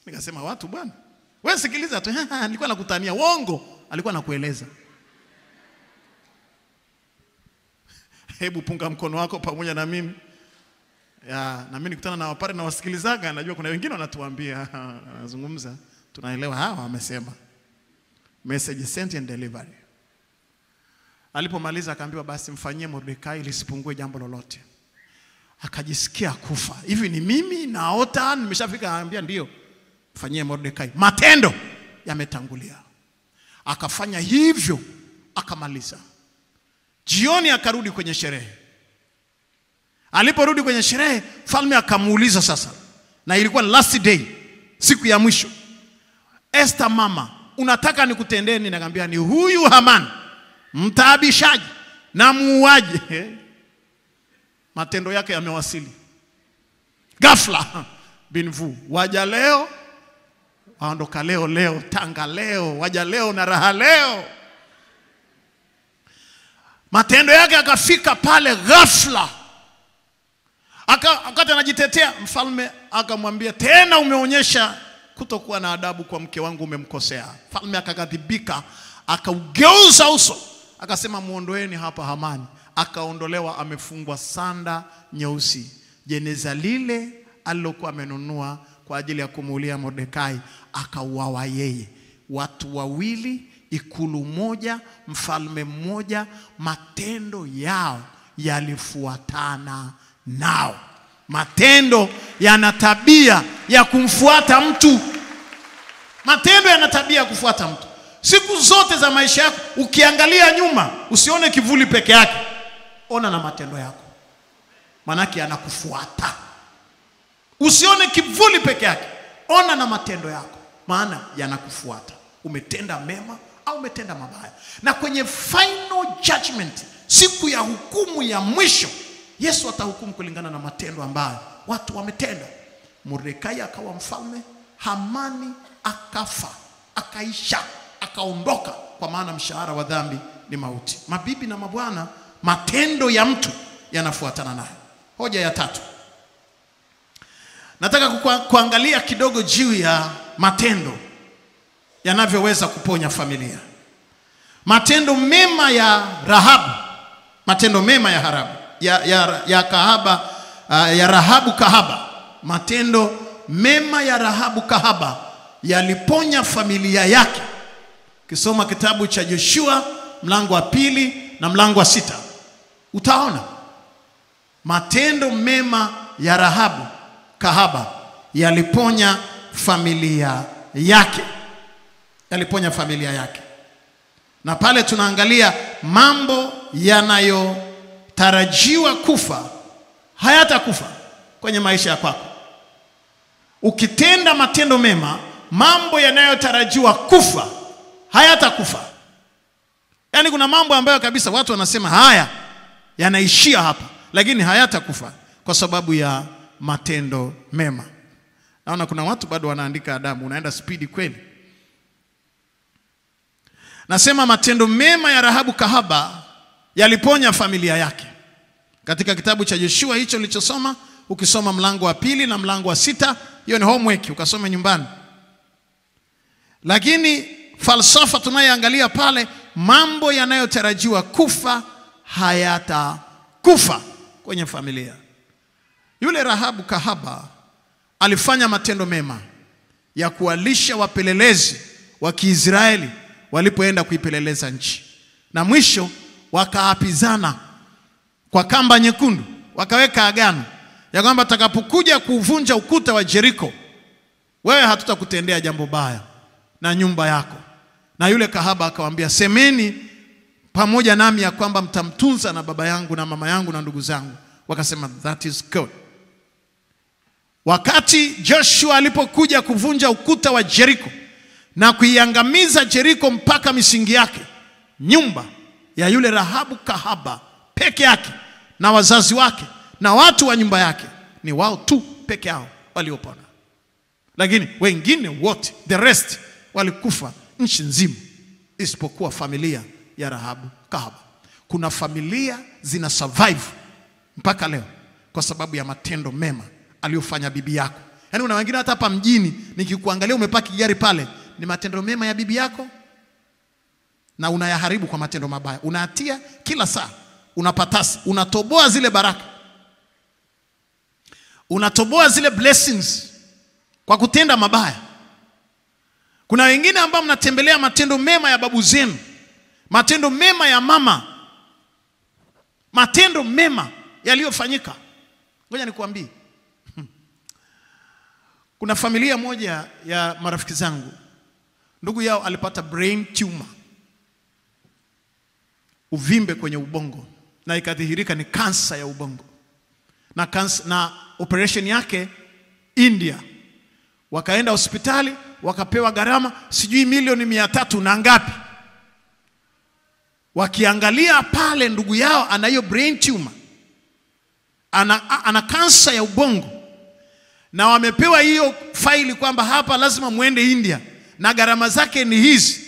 Nikasema, watu bwana, wewe sikiliza tu, nilikuwa nakutania. Uongo, alikuwa nakueleza. Hebu punga mkono wako pamoja na mimi. Na mimi nikutana na wapare na wasikilizaga, najua kuna wengine wanatuambia, anazungumza, tunaelewa hawa wamesema. Message sent and delivery. Alipomaliza akaambiwa, basi mfanyie Mordekai lisipungue jambo lolote. Akajisikia kufa. Hivi ni mimi naota nimeshafika? Anambia ndio, mfanyie Mordekai. Matendo yametangulia. Akafanya hivyo, akamaliza. Jioni akarudi kwenye sherehe. Aliporudi kwenye sherehe, mfalme akamuuliza sasa, na ilikuwa last day, siku ya mwisho, Esther mama, unataka nikutendee nini? Nikamwambia, ni huyu Hamani, mtaabishaji na muuaji. Matendo yake yamewasili. Ghafla binvu, waja leo, waondoka leo, tanga leo, waja leo na raha leo. Matendo yake akafika pale ghafla. Akati anajitetea, mfalme akamwambia, tena umeonyesha kutokuwa na adabu kwa mke wangu, umemkosea. Mfalme akaghadhibika, akaugeuza uso, akasema, muondoeni hapa Hamani. Akaondolewa, amefungwa sanda nyeusi. Jeneza lile alilokuwa amenunua kwa ajili ya kumuulia Mordekai, akauawa yeye. Watu wawili, ikulu moja, mfalme mmoja, matendo yao yalifuatana nao. Matendo yana tabia ya kumfuata mtu. Matendo yana tabia ya kufuata mtu. Siku zote za maisha yako ukiangalia nyuma, usione kivuli peke yake, ona na matendo yako, manake yanakufuata. Usione kivuli peke yake, ona na matendo yako, maana yanakufuata. Umetenda mema au umetenda mabaya. Na kwenye final judgment, siku ya hukumu ya mwisho, Yesu atahukumu kulingana na matendo ambayo watu wametenda. Mordekai akawa mfalme, Hamani akafa, akaisha, akaondoka, kwa maana mshahara wa dhambi ni mauti. Mabibi na mabwana, matendo ya mtu yanafuatana naye. Hoja ya tatu, nataka kuangalia kidogo juu ya matendo yanavyoweza kuponya familia. Matendo mema ya Rahabu, matendo mema ya Rahabu kahaba, matendo mema ya Rahabu kahaba yaliponya familia yake. Kisoma kitabu cha Joshua mlango wa 2 na mlango wa 6, utaona matendo mema ya Rahabu kahaba yaliponya familia yake, yaliponya familia yake. Na pale tunaangalia mambo yanayotarajiwa kufa hayatakufa kwenye maisha ya kwako. ukitenda matendo mema, mambo yanayotarajiwa kufa hayatakufa. Yaani kuna mambo ambayo kabisa watu wanasema haya yanaishia hapa, lakini hayatakufa kwa sababu ya matendo mema. Naona kuna watu bado wanaandika Adamu, unaenda spidi kweli. Nasema matendo mema ya Rahabu kahaba yaliponya familia yake. Katika kitabu cha Yoshua hicho nilichosoma, ukisoma mlango wa 2 na mlango wa 6, hiyo ni homework ukasome nyumbani. Lakini falsafa tunayoangalia pale, mambo yanayotarajiwa kufa hayatakufa kwenye familia. Yule Rahabu kahaba alifanya matendo mema ya kuwalisha wapelelezi wa Kiisraeli walipoenda kuipeleleza nchi. Na mwisho wakaapizana kwa kamba nyekundu, wakaweka agano ya kwamba takapokuja kuvunja ukuta wa Jericho, wewe hatutakutendea jambo baya na nyumba yako. Na yule kahaba akawaambia, semeni pamoja nami ya kwamba mtamtunza na baba yangu na mama yangu na ndugu zangu. Wakasema that is good. Wakati Joshua alipokuja kuvunja ukuta wa Jericho na kuiangamiza Jericho mpaka misingi yake, nyumba ya yule Rahabu kahaba peke yake na wazazi wake na watu wa nyumba yake, ni wao tu peke yao waliopona. Lakini wengine wote, the rest, walikufa nchi nzima isipokuwa familia ya Rahabu kahaba. Kuna familia zina survive mpaka leo kwa sababu ya matendo mema aliyofanya bibi yako. Yaani una wengine hata hapa mjini nikikuangalia umepaki gari pale, ni matendo mema ya bibi yako, na unayaharibu kwa matendo mabaya. Unahatia kila saa, unapatasi, unatoboa zile baraka, unatoboa zile blessings kwa kutenda mabaya. Kuna wengine ambao mnatembelea matendo mema ya babu zenu, matendo mema ya mama, matendo mema yaliyofanyika. Ngoja nikuambie, kuna familia moja ya marafiki zangu, ndugu yao alipata brain tumor, uvimbe kwenye ubongo, na ikadhihirika ni kansa ya ubongo. Na operation yake India. Wakaenda hospitali, wakapewa gharama sijui milioni 300 na ngapi. Wakiangalia pale, ndugu yao ana hiyo brain tumor, ana kansa ya ubongo, na wamepewa hiyo faili kwamba hapa lazima muende India na gharama zake ni hizi.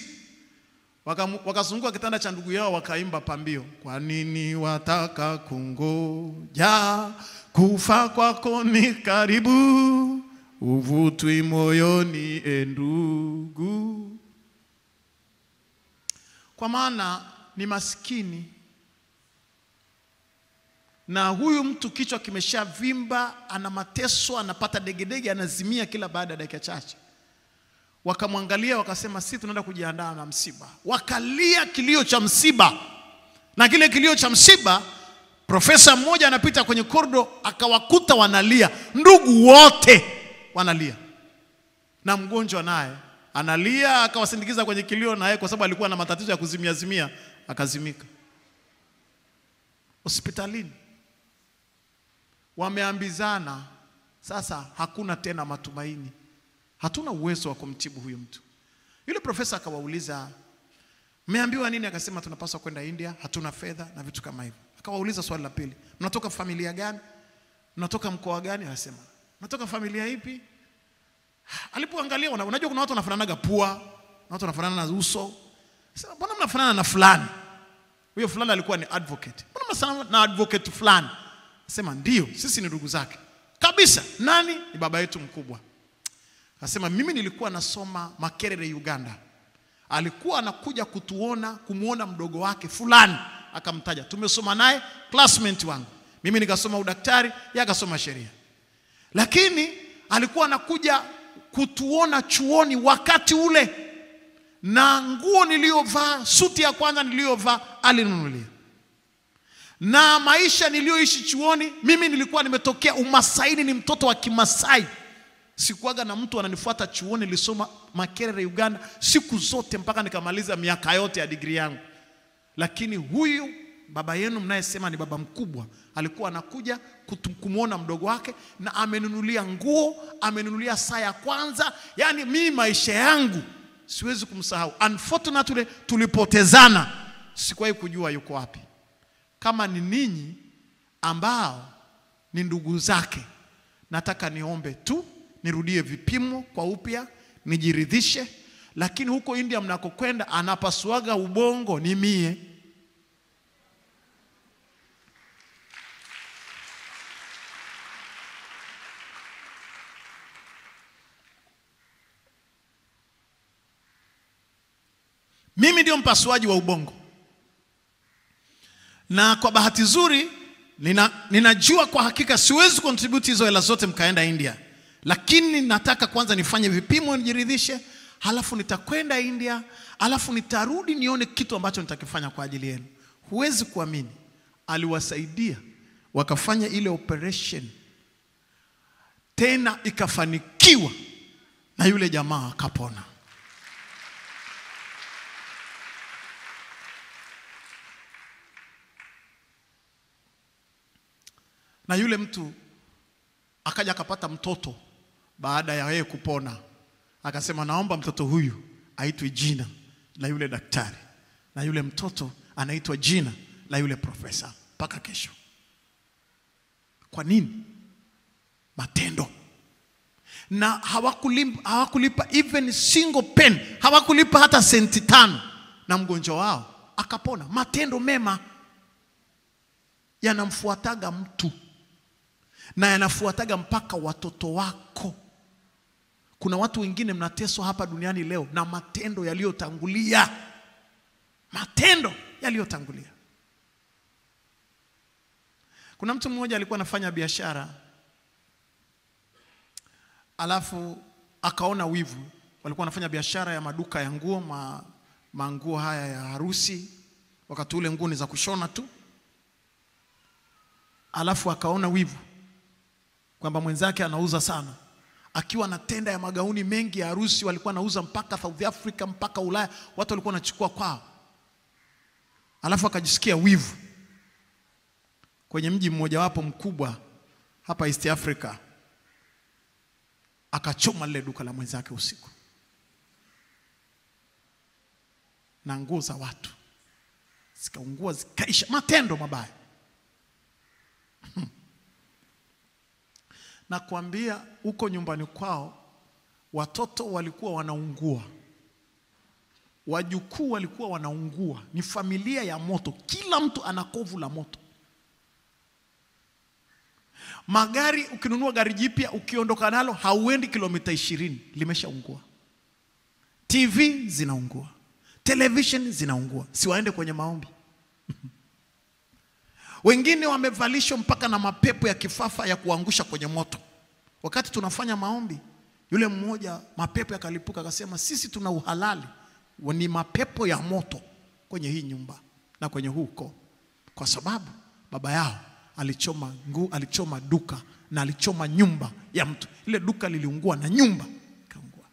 Wakazunguka kitanda cha ndugu yao, wakaimba pambio, kwa nini wataka kungoja, kufa kwako ni karibu, uvutwi moyoni ndugu. Kwa maana ni maskini, na huyu mtu kichwa kimeshavimba, ana mateso, anapata degedege, anazimia kila baada ya dakika chache. Wakamwangalia wakasema, sisi tunaenda kujiandaa na msiba. Wakalia kilio cha msiba. Na kile kilio cha msiba, profesa mmoja anapita kwenye kordo akawakuta wanalia, ndugu wote wanalia, na mgonjwa naye analia. Akawasindikiza kwenye kilio naye, kwa sababu alikuwa na matatizo ya kuzimia, akazimika hospitalini. Wameambizana, sasa hakuna tena matumaini, hatuna uwezo wa kumtibu huyu mtu. Yule profesa akawauliza, mmeambiwa nini? Akasema, tunapaswa kwenda India, hatuna fedha na vitu kama hivyo. Akawauliza swali la pili, mnatoka familia gani? Mnatoka mkoa gani? Akasema, mnatoka familia ipi? Alipoangalia, unajua kuna watu wanafananaga pua, na watu wanafanana na uso. Sasa mbona mnafanana na fulani? Huyo fulani alikuwa ni advocate. Mbona mnafanana na advocate fulani? Akasema, ndio, sisi ni ndugu zake kabisa. Nani? Ni baba yetu mkubwa. Akasema, mimi nilikuwa nasoma Makerere Uganda, alikuwa anakuja kumuona mdogo wake fulani, akamtaja, tumesoma naye, classmate wangu. Mimi nikasoma udaktari, yeye akasoma sheria. Lakini alikuwa anakuja kutuona chuoni wakati ule, na nguo niliyovaa, suti ya kwanza niliyovaa alinunulia. Na maisha niliyoishi chuoni, mimi nilikuwa nimetokea Umasaini, ni mtoto wa Kimasai. Sikuaga na mtu ananifuata chuoni, nilisoma Makerere Uganda siku zote mpaka nikamaliza miaka yote ya degree yangu. Lakini huyu baba yenu mnayesema ni baba mkubwa alikuwa anakuja kumuona mdogo wake na amenunulia nguo, amenunulia saa ya kwanza. Yani mimi maisha yangu siwezi kumsahau. Unfortunately tulipotezana, sikuwahi kujua yuko wapi. Kama ni ninyi ambao ni ndugu zake, nataka niombe tu nirudie vipimo kwa upya, nijiridhishe. Lakini huko India mnakokwenda anapasuaga ubongo ni mie. Mimi ndio mpasuaji wa ubongo. Na kwa bahati nzuri ninajua kwa hakika siwezi contribute hizo hela zote mkaenda India. Lakini nataka kwanza nifanye vipimo nijiridhishe, halafu nitakwenda India, halafu nitarudi nione kitu ambacho nitakifanya kwa ajili yenu. Huwezi kuamini, aliwasaidia wakafanya ile operation, tena ikafanikiwa na yule jamaa akapona. Na yule mtu akaja akapata mtoto baada ya yeye kupona. Akasema naomba mtoto huyu aitwe jina la yule daktari, na yule mtoto anaitwa jina la yule profesa mpaka kesho. Kwa nini? Matendo. Na hawakulipa even single pen, hawakulipa hata senti 5, na mgonjwa wao akapona. Matendo mema yanamfuataga mtu, na yanafuataga mpaka watoto wako. Kuna watu wengine mnateswa hapa duniani leo na matendo yaliyotangulia. Matendo yaliyotangulia. Kuna mtu mmoja alikuwa anafanya biashara, alafu akaona wivu. Walikuwa wanafanya biashara ya maduka ya nguo, manguo haya ya harusi, wakati ule nguo ni za kushona tu. Alafu akaona wivu kwamba mwenzake anauza sana. Akiwa na tenda ya magauni mengi ya harusi, walikuwa anauza mpaka South Africa, mpaka Ulaya, watu walikuwa wanachukua kwao. Alafu akajisikia wivu. Kwenye mji mmoja wapo mkubwa hapa East Africa, akachoma lile duka la mwenzake usiku, na nguo za watu zikaungua, zikaisha. Matendo mabaya. Na kuambia uko nyumbani kwao watoto walikuwa wanaungua, wajukuu walikuwa wanaungua. Ni familia ya moto, kila mtu ana kovu la moto. Magari, ukinunua gari jipya ukiondoka nalo hauendi kilomita 20 limeshaungua. TV zinaungua, television zinaungua. Si waende kwenye maombi? Wengine wamevalishwa mpaka na mapepo ya kifafa ya kuangusha kwenye moto. Wakati tunafanya maombi, yule mmoja mapepo yakalipuka, akasema sisi tuna uhalali ni mapepo ya moto kwenye hii nyumba na kwenye huko, kwa sababu baba yao alichoma duka na alichoma nyumba ya mtu. Ile duka liliungua na nyumba kaungua.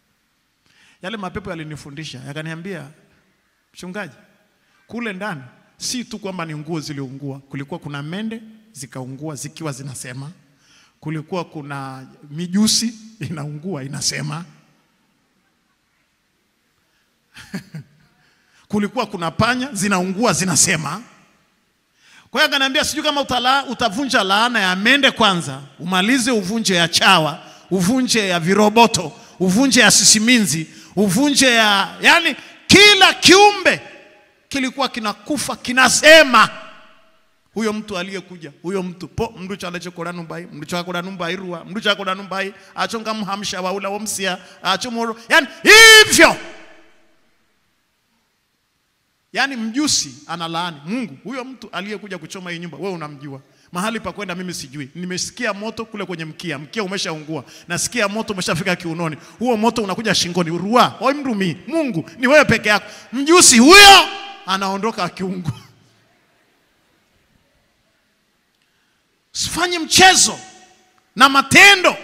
Yale mapepo yalinifundisha, yakaniambia, mchungaji, kule ndani si tu kwamba ni nguo ziliungua, kulikuwa kuna mende zikaungua zikiwa zinasema, kulikuwa kuna mijusi inaungua inasema, kulikuwa kuna panya zinaungua zinasema. Kwa hiyo akaniambia, sijui kama utavunja laana ya mende kwanza, umalize uvunje ya chawa, uvunje ya viroboto, uvunje ya sisiminzi, uvunje ya, yani kila kiumbe kilikuwa kinakufa kinasema. Huyo mtu aliyekuja, huyo mtu mndu cha chakora numbai, mndu cha chakora numbai ruwa, mndu cha chakora numbai achonga mhamsha waula womsia achomoro, yani hivyo. Yani mjusi analaani Mungu. Huyo mtu aliyekuja kuchoma hii nyumba, wewe unamjua. Mahali pa kwenda mimi sijui. Nimesikia moto kule kwenye mkia umeshaungua. Nasikia moto umeshafika kiunoni. Huo moto unakuja shingoni. Ruwa, oi mrumi, Mungu ni wewe peke yako. Mjusi huyo anaondoka akiungua. Usifanye mchezo na matendo.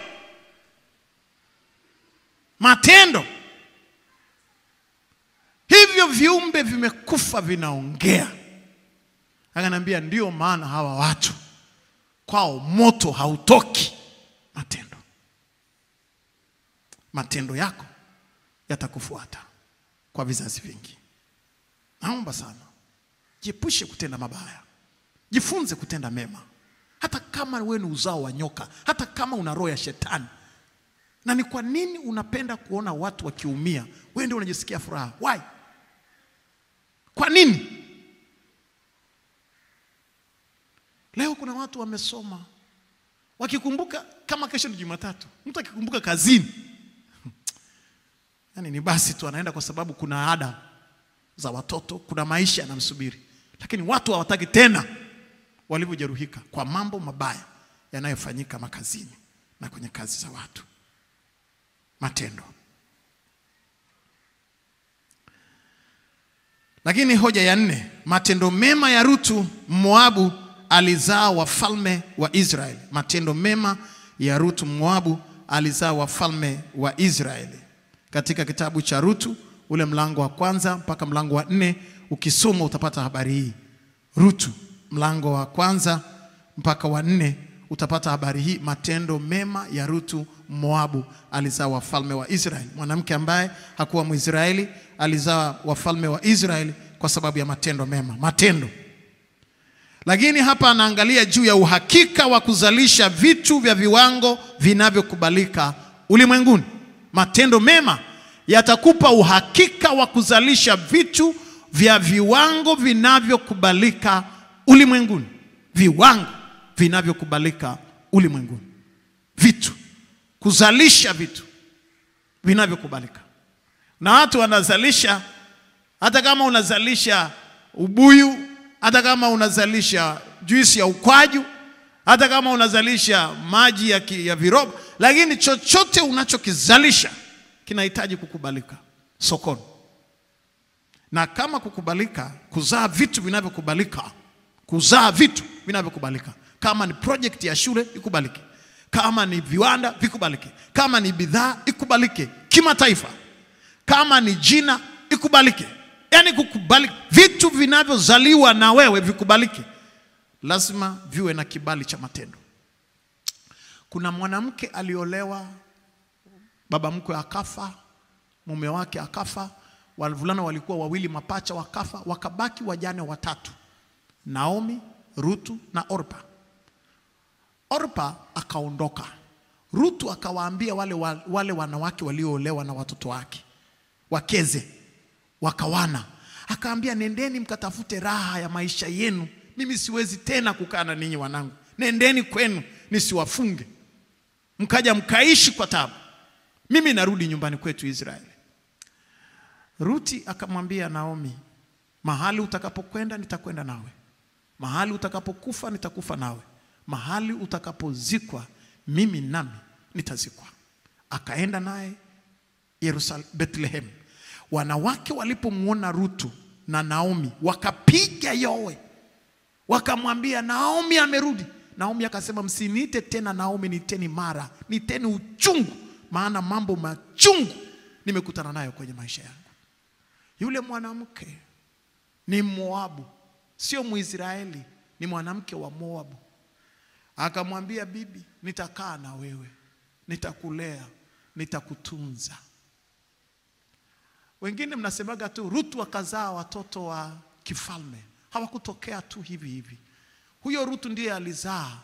Matendo. Hivyo viumbe vimekufa vinaongea. Akaniambia ndio maana hawa watu kwao moto hautoki. Matendo yako yatakufuata kwa vizazi vingi. Naomba sana, jiepushe kutenda mabaya. Jifunze kutenda mema. Hata kama wewe ni uzao wa nyoka, hata kama una roho ya shetani. Na ni kwa nini unapenda kuona watu wakiumia? Wewe ndio unajisikia furaha. Why? Kwa nini? Leo kuna watu wamesoma, wakikumbuka kama kesho ni Jumatatu, mtu akikumbuka kazini, yani ni basi tu anaenda kwa sababu kuna ada za watoto, kuna maisha yanamsubiri. Lakini watu hawataki tena walivyojeruhika kwa mambo mabaya yanayofanyika makazini na kwenye kazi za watu. Matendo. Lakini hoja ya 4, matendo mema ya Ruthu Moabu alizaa wafalme wa Israeli. Matendo mema ya Ruthu Moabu alizaa wafalme wa Israeli. Katika kitabu cha Ruthu ule mlango wa 1 mpaka mlango wa 4 ukisoma utapata habari hii. Ruthu mlango wa 1 mpaka wa 4 utapata habari hii. Matendo mema ya Ruthu Moabu alizaa wafalme wa Israeli. Mwanamke ambaye hakuwa Mwisraeli alizaa wafalme wa Israeli kwa sababu ya matendo mema. Matendo. Lakini hapa anaangalia juu ya uhakika wa kuzalisha vitu vya viwango vinavyokubalika ulimwenguni. Matendo mema yatakupa uhakika wa kuzalisha vitu vya viwango vinavyokubalika ulimwenguni. Viwango vinavyokubalika ulimwenguni. Vitu. Kuzalisha vitu vinavyokubalika. Na watu wanazalisha, hata kama unazalisha ubuyu, hata kama unazalisha juisi ya ukwaju, hata kama unazalisha maji ya viroba, lakini chochote unachokizalisha kinahitaji kukubalika sokoni. Na kama kukubalika, kuzaa vitu vinavyokubalika, kuzaa vitu vinavyokubalika. Kama ni project ya shule ikubalike, kama ni viwanda vikubalike, kama ni bidhaa ikubalike kimataifa, kama ni jina ikubalike. Yani kukubalika, vitu vinavyozaliwa na wewe vikubalike. Lazima viwe na kibali cha matendo. Kuna mwanamke aliolewa, baba mkwe akafa, mume wake akafa, wavulana walikuwa wawili mapacha wakafa, wakabaki wajane 3. Naomi, Ruthu na Orpa. Orpa akaondoka. Ruthu akawaambia wale wanawake walioolewa na watoto wake, wakeze, wakawana. Akaambia nendeni mkatafute raha ya maisha yenu. Mimi siwezi tena kukaa na ninyi wanangu. Nendeni kwenu nisiwafunge. Mkaja mkaishi kwa taabu. Mimi narudi nyumbani kwetu Israeli. Ruthi akamwambia Naomi, mahali utakapokwenda nitakwenda nawe. Mahali utakapokufa nitakufa nawe. Mahali utakapozikwa mimi nami nitazikwa. Akaenda naye Bethlehem. Wanawake walipomuona Ruthu na Naomi wakapiga yowe. Wakamwambia Naomi amerudi. Naomi akasema msiniite tena Naomi, niteni Mara, niteni uchungu, maana mambo machungu nimekutana nayo kwenye maisha yangu. Yule mwanamke ni Moabu, sio Mwisraeli, ni mwanamke wa Moabu. Akamwambia bibi, nitakaa na wewe, nitakulea, nitakutunza. Wengine mnasemaga tu Ruthu akazaa watoto wa kifalme. Hawakutokea tu hivi hivi. Huyo Ruthu ndiye alizaa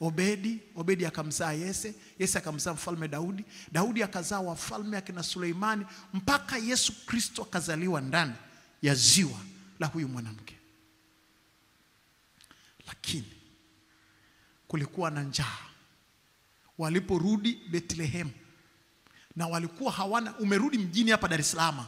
Obedi, Obedi akamzaa Yese, Yese akamzaa mfalme Daudi, Daudi akazaa wafalme akina Suleimani, mpaka Yesu Kristo akazaliwa ndani ya ziwa la huyu mwanamke. Lakini kulikuwa na njaa. Waliporudi Bethlehem, na walikuwa hawana, umerudi mjini hapa Dar es Salaam,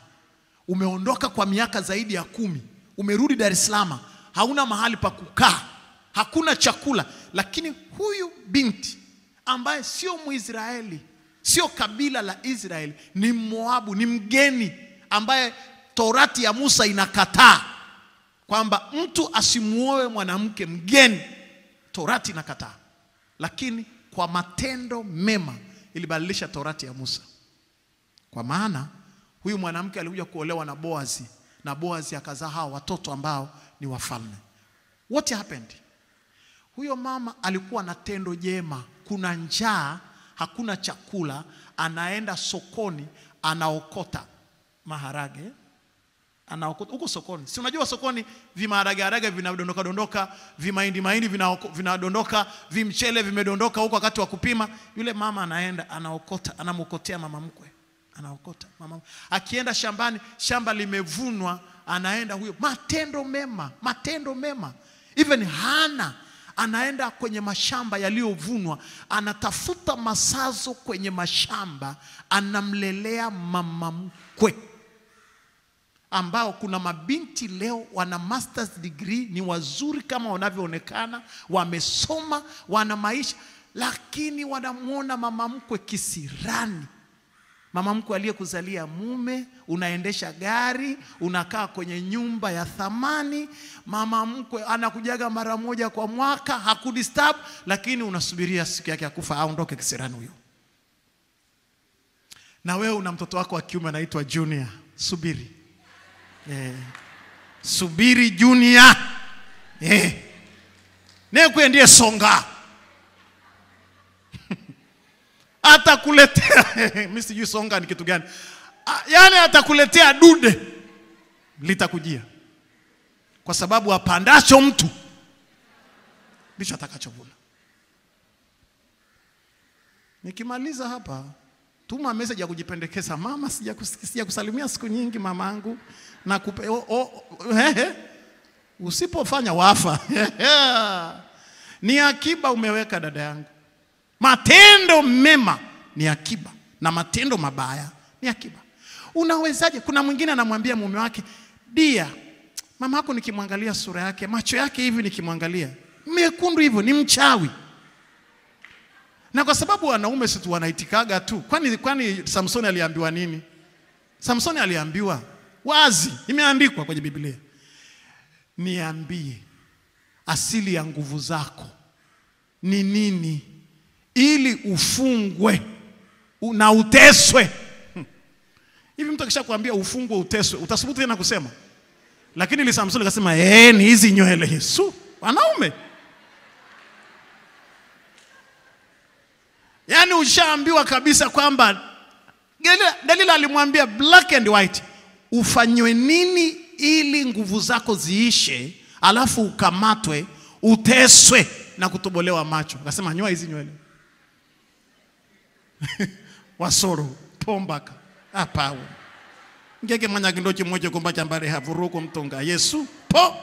umeondoka kwa miaka zaidi ya 10, umerudi Dar es Salaam, hauna mahali pa kukaa, hakuna chakula. Lakini huyu binti ambaye sio Mwisraeli, sio kabila la Israeli, ni Moabu, ni mgeni ambaye Torati ya Musa inakataa kwamba mtu asimuoe mwanamke mgeni. Torati inakataa. Lakini kwa matendo mema ilibadilisha Torati ya Musa. Kwa maana huyu mwanamke alikuja kuolewa na Boazi, na Boazi akazaa hao watoto ambao ni wafalme. What happened? Huyo mama alikuwa na tendo jema. Kuna njaa, hakuna chakula, anaenda sokoni, anaokota maharage. Anaokota huko sokoni. Si unajua sokoni vimaharage vinadondoka, vimahindi vinadondoka, vimchele vimedondoka huko wakati wa kupima. Yule mama anaenda anaokota, anamokotea mama mkwe. Anaokota mama. Akienda shambani, shamba limevunwa, anaenda huyo. Matendo mema. Even Hana anaenda kwenye mashamba yaliyovunwa, anatafuta masazo kwenye mashamba, anamlelea mama mkwe. Ambao kuna mabinti leo wana masters degree, ni wazuri kama wanavyoonekana, wamesoma, wana maisha, lakini wanamuona mama mkwe kisirani. Mama mkwe aliyekuzalia mume, unaendesha gari, unakaa kwenye nyumba ya thamani, mama mkwe anakujaga mara moja kwa mwaka, hakudisturb, lakini unasubiria siku yake ya kufa aondoke kisirani huyo. Na wewe una mtoto wako wa kiume anaitwa Junior, subiri. Subiri Junior. Nekwe ndiye songa. Atakuletea mimi sijui songa ni kitu gani. Yaani atakuletea dude litakujia. Kwa sababu apandacho mtu ndicho atakachovuna. Nikimaliza hapa, tuma message ya kujipendekeza. Mama, sija kusalimia siku nyingi mamangu, na usipofanya wafa. Ni akiba umeweka dada yangu. Matendo mema ni akiba, na matendo mabaya ni akiba. Unawezaje? Kuna mwingine anamwambia mume wake, "Dia, mama yako nikimwangalia sura yake, macho yake hivi nikimwangalia, mekundu hivyo, ni mchawi." Na kwa sababu wanaume sisi wanaitikaga tu. Kwani Samsoni aliambiwa nini? Samsoni aliambiwa wazi, imeandikwa kwenye Biblia, "Niambie asili ya nguvu zako ni nini, ili ufungwe na uteswe." Hivi mtu akishakwambia ufungwe uteswe, utasubutu tena kusema? Lakini ile Samsoni akasema, ni hizi nywele Yesu. Wanaume, yani ushaambiwa kabisa kwamba Dalila alimwambia black and white, ufanywe nini ili nguvu zako ziishe, alafu ukamatwe, uteswe na kutobolewa macho. Akasema, nyoa hizi nywele. Wasoro pombaka apawo ngeke manya kindochi moja komba chambare havuruko mtonga Yesu po.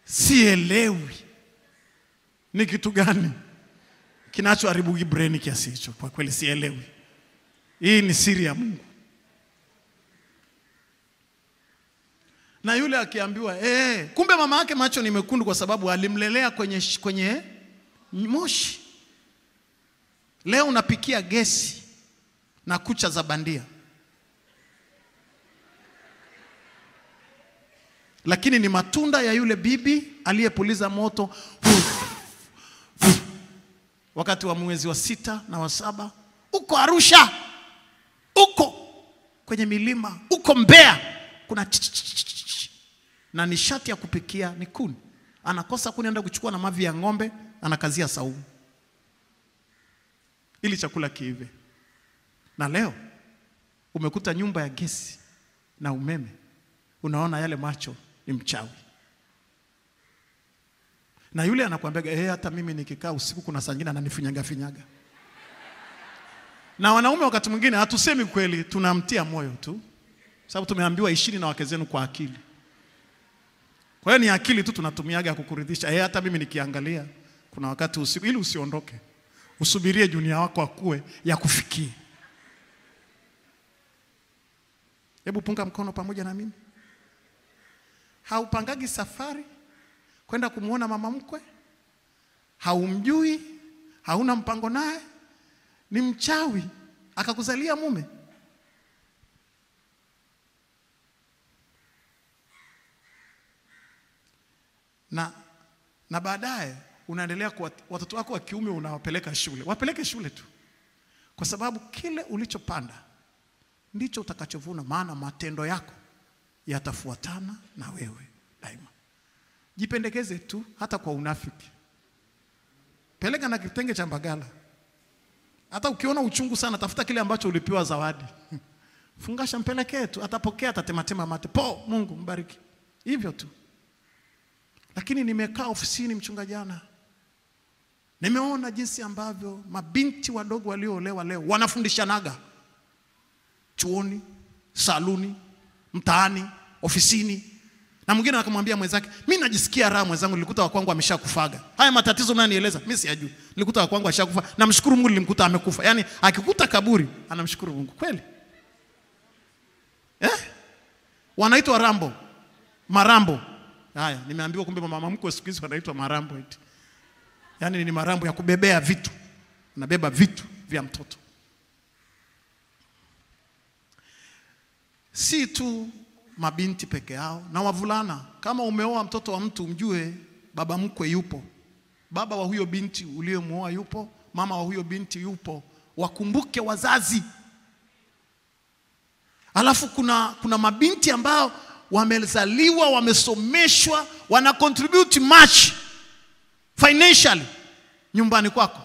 Sielewi ni kitu gani kinachoharibu brain kiasi hicho. Kwa kweli sielewi. Hii ni siri ya Mungu. Na yule akiambiwa kumbe mama yake macho ni mekundu kwa sababu alimlelea kwenye moshi. Leo unapikia gesi na kucha za bandia. Lakini ni matunda ya yule bibi aliyepuliza moto wakati wa mwezi wa 6 na wa 7 uko Arusha, uko kwenye milima, uko Mbeya, kuna na nishati ya kupikia ni kuni. Anakosa kuni, anaenda kuchukua na mavi ya ng'ombe, anakazia saumu ili chakula kiive. Na leo umekuta nyumba ya gesi na umeme, unaona yale macho ni mchawi. Na yule anakuambia, hata mimi nikikaa usiku kuna saa nyingine ananifinyaga. Na wanaume wakati mwingine hatusemi kweli, tunamtia moyo tu, sababu tumeambiwa ishini na wake zenu kwa akili. Kwa hiyo ni akili tu tunatumiaga kukuridhisha. Hata mimi nikiangalia kuna wakati usiku, ili usiondoke, usubirie junior wako akue ya kufikie. Hebu punga mkono pamoja na mimi. Haupangagi safari kwenda kumuona mama mkwe, haumjui, hauna mpango naye, ni mchawi akakuzalia mume. Na baadaye unaendelea kwa watoto wako wa kiume unawapeleka shule. Wapeleke shule tu. Kwa sababu kile ulichopanda ndicho utakachovuna, maana matendo yako yatafuatana na wewe daima. Jipendekeze tu hata kwa unafiki. Peleka na kitenge cha Mbagala. Hata ukiona uchungu sana, tafuta kile ambacho ulipewa zawadi. Fungasha, mpelekee tu, atapokea, atatematema mate. Mungu mbariki. Hivyo tu. Lakini nimekaa ofisini mchunga jana, nimeona jinsi ambavyo mabinti wadogo walioolewa leo wanafundishanaga chuoni, saluni, mtaani, ofisini. Na mwingine akamwambia mwenzake, mimi najisikia raha mwenzangu, nilikuta wa kwangu ameshakufaga. Haya matatizo unanieleza, mimi siyajui. Nilikuta wa kwangu ashakufa, namshukuru Mungu nilimkuta amekufa. Yaani akikuta kaburi anamshukuru Mungu. Kweli? Wanaitwa rambo. Marambo. Haya, nimeambiwa kumbe mama mkwe siku hizi wanaitwa marambo eti. Yaani ni marambo ya kubebea vitu. Unabeba vitu vya mtoto. Si tu mabinti peke yao na wavulana. Kama umeoa mtoto wa mtu, mjue baba mkwe yupo. Baba wa huyo binti uliyemuoa yupo, mama wa huyo binti yupo. Wakumbuke wazazi. Alafu kuna mabinti ambao wamezaliwa, wamesomeshwa, wana contribute much financially nyumbani kwako.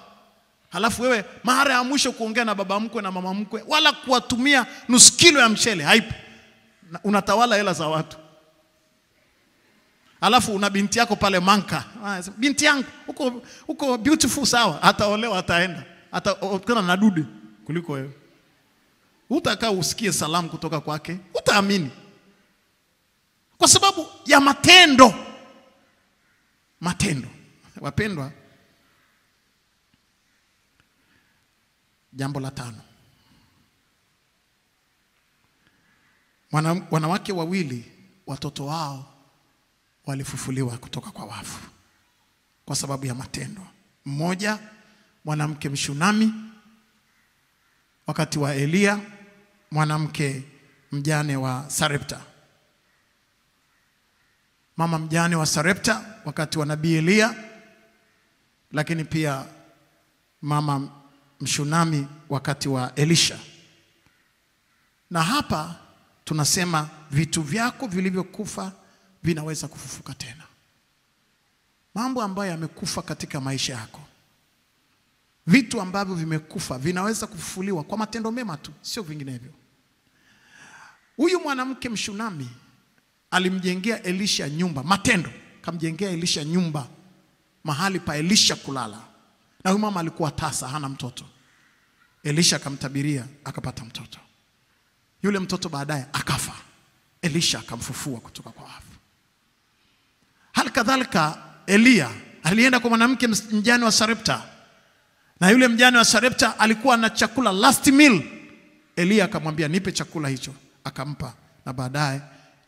Halafu wewe mara ya mwisho kuongea na baba mkwe na mama mkwe, wala kuwatumia nusu kilo ya mchele haipo. Unatawala hela za watu. Alafu una binti yako pale manka. Binti yangu uko beautiful, sawa, ataolewa, ataenda, ataokana na dude kuliko wewe. Utakaa usikie salamu kutoka kwake, utaamini. Kwa sababu ya matendo. Matendo. Wapendwa, jambo la 5. Wanawake wawili, watoto wao walifufuliwa kutoka kwa wafu kwa sababu ya matendo. Mmoja mwanamke Mshunami wakati wa Elia, mwanamke mjane wa Sarepta. Mama mjane wa Sarepta wakati wa nabii Elia, lakini pia mama Mshunami wakati wa Elisha. Na hapa tunasema vitu vyako vilivyokufa vinaweza kufufuka tena. Mambo ambayo yamekufa katika maisha yako, vitu ambavyo vimekufa vinaweza kufufuliwa kwa matendo mema tu, sio vinginevyo. Huyu mwanamke Mshunami alimjengea Elisha nyumba, matendo. Kamjengea Elisha nyumba, mahali pa Elisha kulala. Na huyu mama alikuwa tasa, hana mtoto. Elisha akamtabiria, akapata mtoto. Yule mtoto baadaye akafa. Elisha akamfufua kutoka kwa wafu. Hali kadhalika Elia alienda kwa mwanamke mjane wa Sarepta. Na yule mjane wa Sarepta alikuwa na chakula, last meal. Elia akamwambia, nipe chakula hicho. Akampa. Na baadaye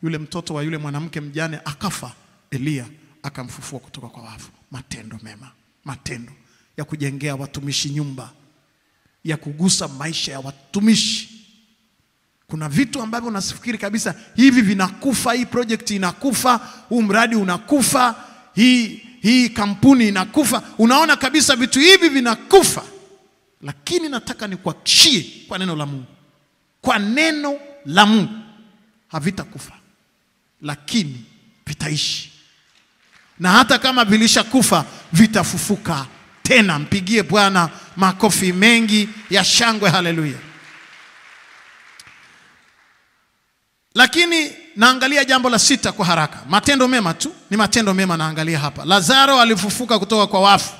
yule mtoto wa yule mwanamke mjane akafa. Elia akamfufua kutoka kwa wafu. Matendo mema. Matendo ya kujengea watumishi nyumba, ya kugusa maisha ya watumishi. Kuna vitu ambavyo unafikiri kabisa hivi vinakufa, hii project inakufa, huu mradi unakufa, hii kampuni inakufa. Unaona kabisa vitu hivi vinakufa. Lakini nataka nikuhakikishie kwa neno la Mungu. Kwa neno la Mungu havitakufa, lakini vitaishi. Na hata kama vilishakufa vitafufuka tena. Mpigie Bwana makofi mengi ya shangwe, haleluya. Lakini naangalia jambo la 6 kwa haraka. Matendo mema tu, ni matendo mema naangalia hapa. Lazaro alifufuka kutoka kwa wafu.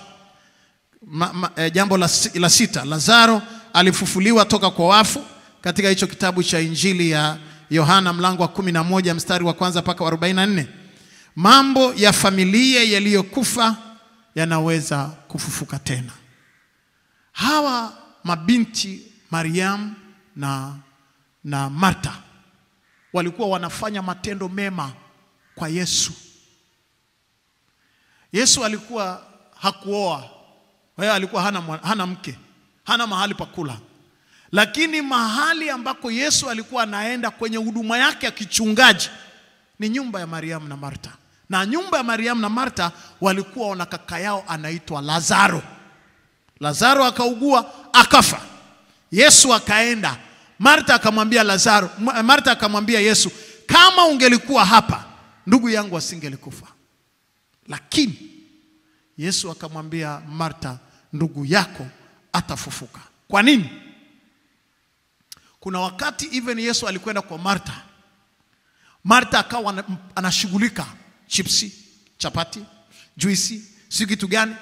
Jambo la 6, Lazaro alifufuliwa toka kwa wafu katika hicho kitabu cha Injili ya Yohana mlango wa 11 mstari wa 1 mpaka 44. Mambo ya familia yaliyokufa yanaweza kufufuka tena. Hawa mabinti Mariam na Martha walikuwa wanafanya matendo mema kwa Yesu. Yesu alikuwa hakuoa. Yeye alikuwa hana mke, hana mahali pa kula. Lakini mahali ambako Yesu alikuwa anaenda kwenye huduma yake ya kichungaji ni nyumba ya Mariam na Martha. Na nyumba ya Mariam na Martha walikuwa wana kaka yao anaitwa Lazaro. Lazaro akaugua, akafa. Yesu akaenda. Martha akamwambia Yesu, kama ungelikuwa hapa, ndugu yangu asingelikufa. Lakini Yesu akamwambia Martha, ndugu yako atafufuka. Kwa nini? Kuna wakati even Yesu alikwenda kwa Martha. Martha akawa anashughulika chipsi, chapati, juisi, si kitu gani,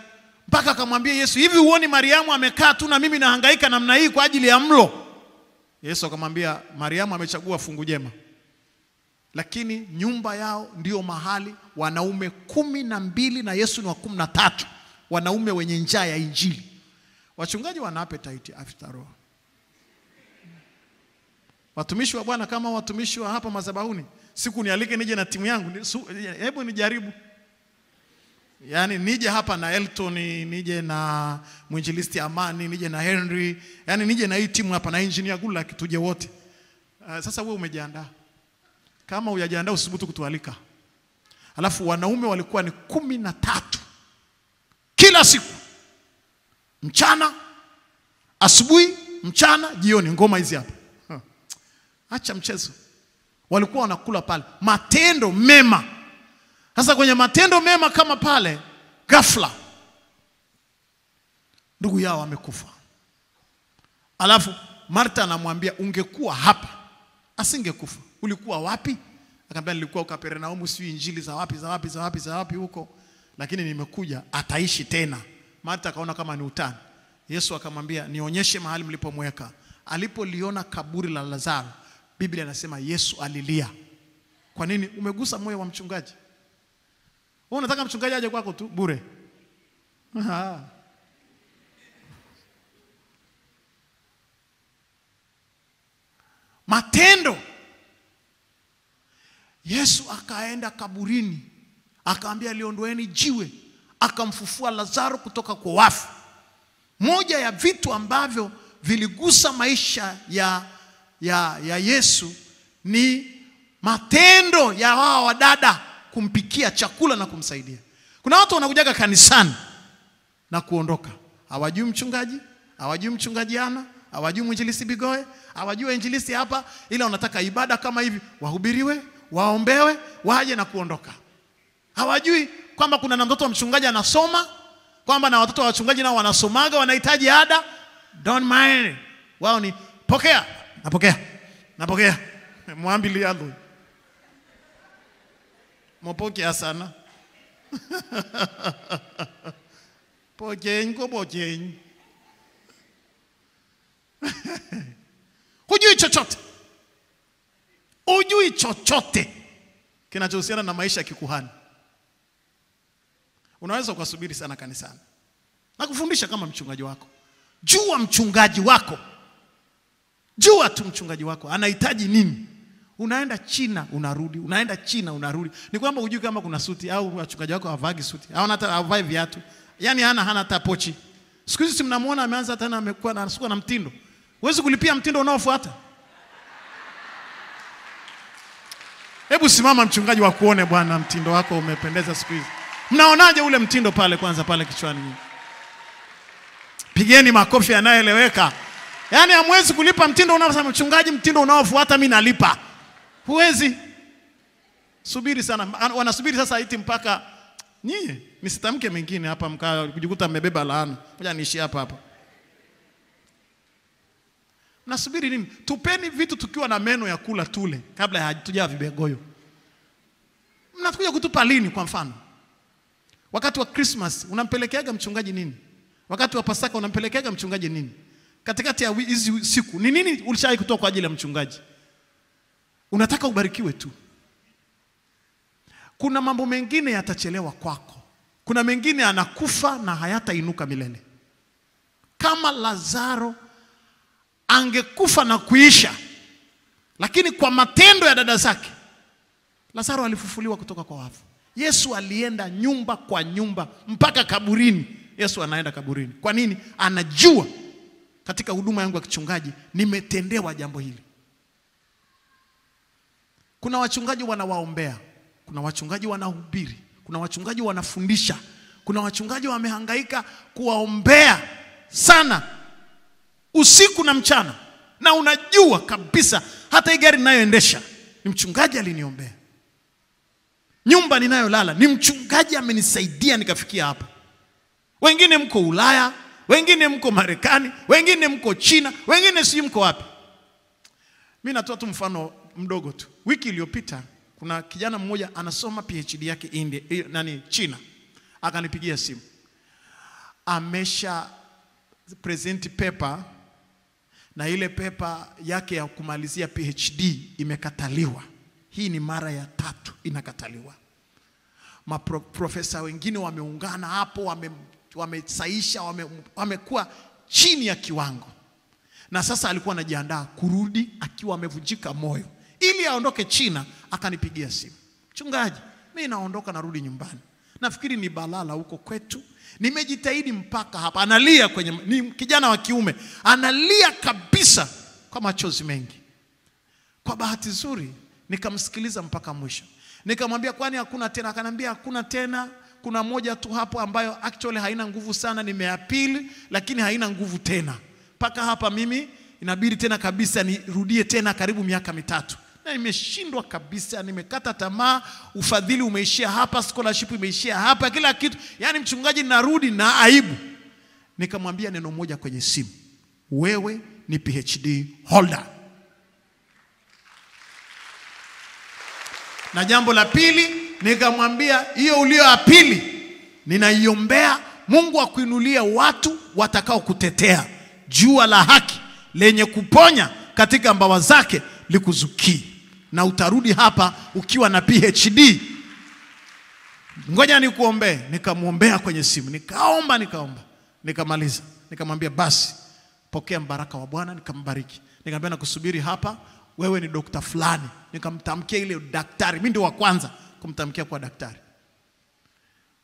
mpaka akamwambia Yesu, hivi uoni Mariamu amekaa tu na mimi nahangaika namna hii kwa ajili ya mlo? Yesu akamwambia, Mariamu amechagua fungu jema. Lakini nyumba yao ndio mahali wanaume 12 na Yesu ni wa 13, wanaume wenye njaa ya injili. Wachungaji wana appetite after all. Watumishi wa Bwana kama watumishi wa hapa madhabahuni, siku nialike nije na timu yangu, hebu nijaribu. Yani nije hapa na Elton, nije na mwinjilisti Amani, nije na Henry, yani nije na hii timu hapa na engineer Gula, tuje wote. Sasa wewe umejiandaa? Kama hujajiandaa usibutu kutualika. Alafu wanaume walikuwa ni 13. Kila siku. Mchana, asubuhi, mchana, jioni, ngoma hizi hapa. Acha mchezo. Walikuwa wanakula pale. Matendo mema. Sasa kwenye matendo mema kama pale, ghafla ndugu yao amekufa. Alafu Martha anamwambia, ungekuwa hapa asingekufa. Ulikuwa wapi? Akamwambia, nilikuwa Kapernaumu, si injili za wapi huko, lakini nimekuja ataishi tena. Martha akaona kama ni utani. Yesu akamwambia, nionyeshe mahali mlipomweka. Alipoliona kaburi la Lazaro, Biblia inasema Yesu alilia. Kwa nini? Umegusa moyo wa mchungaji. Wewe unataka mchungaji aje kwako tu bure? Matendo. Yesu akaenda kaburini, akaambia liondoeni jiwe, akamfufua Lazaro kutoka kwa wafu. Moja ya vitu ambavyo viligusa maisha ya Yesu ni matendo ya wao wadada kumpikia chakula na kumsaidia. Kuna watu wanakujaga kanisani na kuondoka. Hawajui mchungaji, hawajui mchungaji Ana, hawajui mwinjilisti Bigoe, hawajui injilisti hapa, ila wanataka ibada kama hivi, wahubiriwe, waombewe, waje na kuondoka. Hawajui kwamba kuna na mtoto wa mchungaji anasoma, kwamba na watoto wa wachungaji nao wanasomaga, wanahitaji ada. Don't mind. Wao ni pokea, napokea. Mwambili yalo. Mopokea sana. Pokenyi. Hujui chochote kinachohusiana na maisha ya kikuhani. Unaweza ukasubiri sana kanisani na kufundisha kama mchungaji wako. Jua mchungaji wako. Jua tu mchungaji wako anahitaji nini. Unaenda China unarudi, unaenda China unarudi. Ni kwamba hujui kama kuna suti au mchungaji wako havagi suti, au hata havai viatu. Yaani hana hata pochi. Siku hizi mnamuona ameanza tena amekuwa anasuka na mtindo. Huwezi kulipia mtindo unaofuata. Hebu simama mchungaji wa kuone bwana, mtindo wako umependeza siku hizi. Mnaonaje ule mtindo pale kwanza pale kichwani? Pigeni makofi yanayoeleweka. Yaani hamwezi kulipa mtindo unaosema mchungaji, mtindo unaofuata mimi nalipa. Huwezi. Subiri sana. Wanasubiri sasa iti mpaka nyie nisitamke mengine hapa mkaa kujikuta mmebeba laana. Ngoja niishi hapa. Mnasubiri nini? Tupeni vitu tukiwa na meno ya kula tule kabla hatujaa vibegoyo. Mnakuja kutupa lini kwa mfano? Wakati wa Christmas unampelekeaga mchungaji nini? Wakati wa Pasaka unampelekeaga mchungaji nini? Katikati ya hizi siku ni nini ulishai kutoa kwa ajili ya mchungaji? Unataka ubarikiwe tu. Kuna mambo mengine yatachelewa kwako. Kuna mengine anakufa na hayatainuka milele. Kama Lazaro angekufa na kuisha, lakini kwa matendo ya dada zake Lazaro alifufuliwa kutoka kwa wafu. Yesu alienda nyumba kwa nyumba mpaka kaburini. Yesu anaenda kaburini. Kwa nini? Anajua katika huduma yangu ya kichungaji nimetendewa jambo hili. Kuna wachungaji wanawaombea, kuna wachungaji wanahubiri, kuna wachungaji wanafundisha, kuna wachungaji wamehangaika kuwaombea sana usiku na mchana. Na unajua kabisa hata hii gari ninayoendesha ni mchungaji aliniombea. Nyumba ninayolala ni mchungaji amenisaidia nikafikia hapa. Wengine mko Ulaya, wengine mko Marekani, wengine mko China, wengine si mko wapi. Mimi natoa tu mfano mdogo tu. Wiki iliyopita kuna kijana mmoja anasoma PhD yake China. Akanipigia simu. Amesha present paper na ile paper yake ya kumalizia PhD imekataliwa. Hii ni mara ya 3 inakataliwa. Maprofesa wengine wameungana hapo, wamesaisha, wamekuwa chini ya kiwango. Na sasa alikuwa anajiandaa kurudi akiwa amevunjika moyo. Ili aondoke China, akanipigia simu. Mchungaji, mimi naondoka narudi nyumbani. Nafikiri ni balala huko kwetu. Nimejitahidi mpaka hapa. Analia ni kijana wa kiume. Analia kabisa kwa machozi mengi. Kwa bahati nzuri nikamsikiliza mpaka mwisho. Nikamwambia kwani hakuna tena? Akanambia hakuna tena. Kuna moja tu hapo ambayo actually haina nguvu sana, nimeapili lakini haina nguvu tena. Paka hapa mimi inabidi tena kabisa nirudie tena karibu miaka 3. Na nimeshindwa kabisa, nimekata tamaa, ufadhili umeishia hapa, scholarship imeishia hapa, kila kitu. Yaani mchungaji narudi na aibu. Nikamwambia neno moja kwenye simu. Wewe ni PhD holder. Na jambo la pili nikamwambia hiyo ulio ya pili ninaiombea Mungu akuinulia watu watakao kutetea. Jua la haki lenye kuponya katika mbawa zake likuzuki. Na utarudi hapa ukiwa na PhD. Ngoja nikuombee. Nikamuombea kwenye simu. Nikaomba. Nikamaliza. Nikamwambia basi pokea mbaraka wa Bwana. Nikambariki. Nikamwambia nakusubiri hapa, wewe ni dokta fulani. Nikamtamkia ile daktari. Mimi ndio wa kwanza kumtamkia kwa daktari.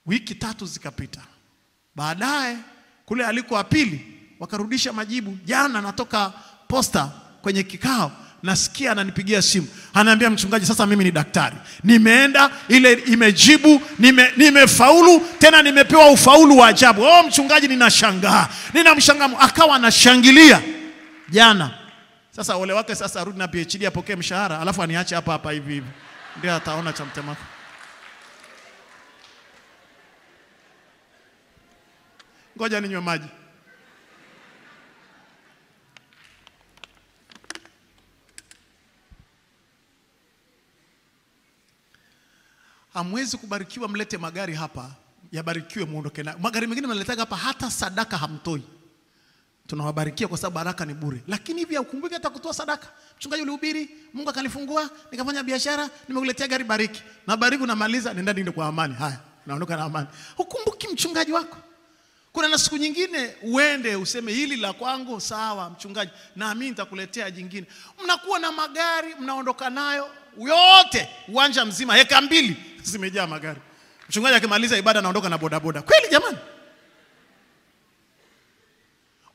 Wiki 3 zikapita. Baadaye kule aliko wa pili wakarudisha majibu. Jana natoka posta kwenye kikao, nasikia ananipigia simu. Ananiambia mchungaji, sasa mimi ni daktari. Nimeenda, ile imejibu, nimefaulu, tena nimepewa ufaulu wa ajabu. Oh mchungaji, ninashangaa. Ninamshangaa. Akawa anashangilia jana. Sasa ole wake sasa arudi na PhD apokee mshahara, alafu aniache hapa hivi. Ndio ataona cha mtemako. Ngoja ninywe maji. Hamwezi kubarikiwa mlete magari hapa, yabarikiwe muondoke nayo. Magari mengine mnaletaga hapa hata sadaka hamtoi. Tunawabarikia kwa sababu baraka ni bure. Lakini hivi ukumbuke hata kutoa sadaka. Mchungaji ulihubiri, Mungu akanifungua, nikafanya biashara, nimekuletea gari, bariki. Na bariki unamaliza, nenda ndio kwa amani. Haya, naondoka na amani. Ukumbuki mchungaji wako. Kuna na siku nyingine uende useme hili la kwangu sawa mchungaji, na mimi nitakuletea jingine. Mnakuwa na magari, mnaondoka nayo yote, uwanja mzima heka 2 zimejaa magari. Mchungaji akimaliza ibada anaondoka na bodaboda. Kweli jamani?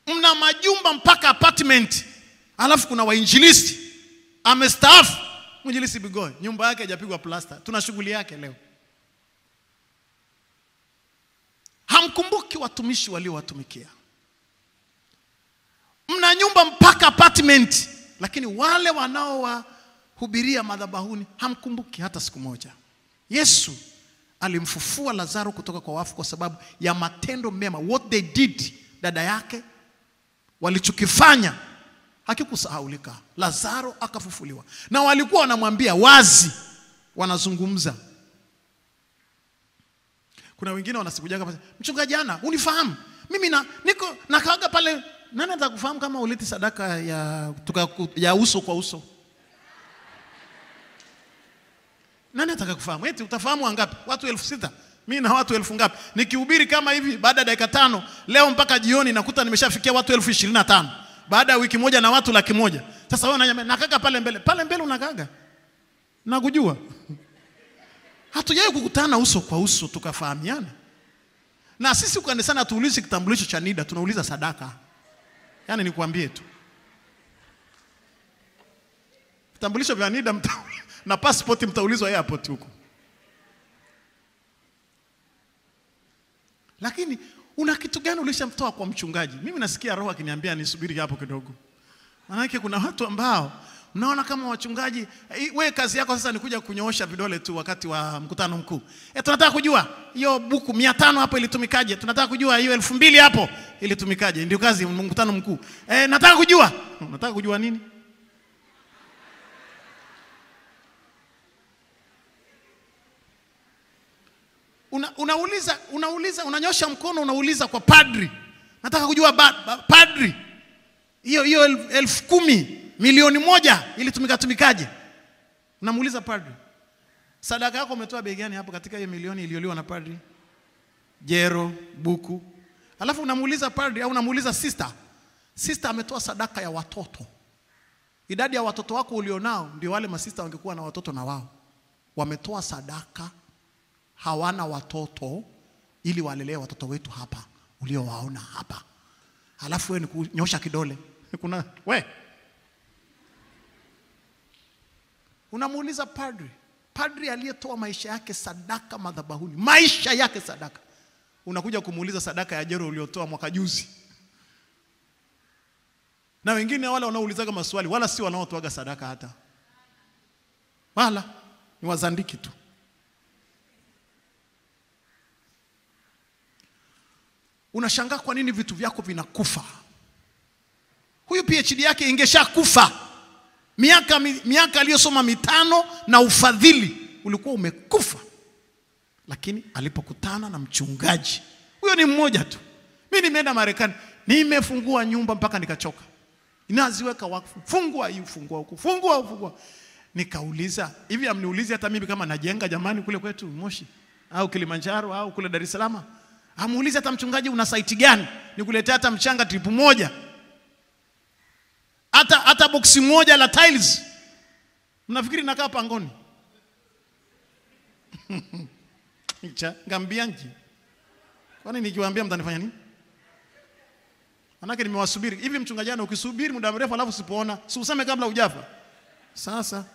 Mna majumba mpaka apartment. Alafu kuna wainjilisti amestaafu, mwinjilisti Bigoy, nyumba yake haijapigwa plaster. Tuna shughuli yake leo. Hamkumbuki watumishi waliowatumikia. Mna nyumba mpaka apartment, lakini wale wanaowahubiria madhabahuni hamkumbuki hata siku moja. Yesu alimfufua Lazaro kutoka kwa wafu kwa sababu ya matendo mema. What they did, dada yake walichokifanya hakikusahaulika. Lazaro akafufuliwa. Na walikuwa wanamwambia wazi, wanazungumza. Kuna wengine wanasikuja kama mchungaji ana, unifahamu? Mimi niko nakaaga pale, nani atakufahamu kama uleti sadaka ya uso kwa uso? Nani atakakufahamu? Eti utafahamu wangapi? Watu 6,000. Mimi na watu 1,000 ngapi? Nikihubiri kama hivi baada ya dakika 5, leo mpaka jioni nakuta nimeshafikia watu 25,000. Baada ya wiki moja na watu 100,000. Sasa wewe nakaka pale mbele. Pale mbele unakaga. Nakujua. Hatujawahi kukutana uso kwa uso tukafahamiana. Na sisi kanisani tuulize kitambulisho cha NIDA, tunauliza sadaka. Yaani nikwambie tu. Vitambulisho vya NIDA na passport mtaulizwa airport huko. Lakini una kitu gani ulishamtoa kwa mchungaji? Mimi nasikia roho akiniambia nisubiri hapo kidogo. Maana kuna watu ambao Mnaona kama wachungaji, wewe kazi yako sasa ni kuja kunyoosha vidole tu wakati wa mkutano mkuu. Tunataka kujua hiyo buku 500 hapo ilitumikaje? Tunataka kujua hiyo 2000 hapo ilitumikaje? Ndio kazi mkutano mkuu. Nataka kujua. Nataka kujua nini? Unauliza, unanyosha mkono, unauliza kwa padri. Nataka kujua padri, hiyo 10,000 milioni 1 ilitumikaje? Unamuuliza padri. Sadaka yako umetoa bei gani hapo katika hiyo milioni iliyoliwa na padri? Jero, buku. Alafu unamuuliza padri au unamuuliza sister. Sister ametoa sadaka ya watoto. Idadi ya watoto wako ulionao ndio wale masista wangekuwa na watoto na wao. Wametoa sadaka, hawana watoto, ili walelee watoto wetu hapa uliowaona hapa. Alafu wewe ni kunyosha kidole. Kuna unamuuliza padri. Padri aliyetoa maisha yake sadaka madhabahuni, maisha yake sadaka. Unakuja kumuuliza sadaka ya jero uliotoa mwaka juzi. Na wengine wale wanaoulizaga maswali wala si wanaotoaga sadaka hata. Wala ni wazandiki tu. Unashangaa kwa nini vitu vyako vinakufa. Huyu PhD yake ingeshakufa. Miaka aliyosoma 5 na ufadhili ulikuwa umekufa. Lakini alipokutana na mchungaji, huyo ni mmoja tu. Mimi nimeenda Marekani, nimefungua nyumba mpaka nikachoka. Inaziweka wakfu. Fungua hii, fungua huko. Fungua. Nikauliza, hivi amniulizi hata mimi kama najenga jamani kule kwetu Moshi au Kilimanjaro au kule Dar es Salaam? Amuulize hata mchungaji una site gani? Nikuletea hata mchanga trip moja. Hata boksi moja la tiles. Mnafikiri nakaa pangoni? Ngambia nje. Kwani nikiwaambia mtanifanya nini? Manake nimewasubiri. Hivi mchungaji ana ukisubiri muda mrefu alafu usipoona, si useme kabla hujafa. Sasa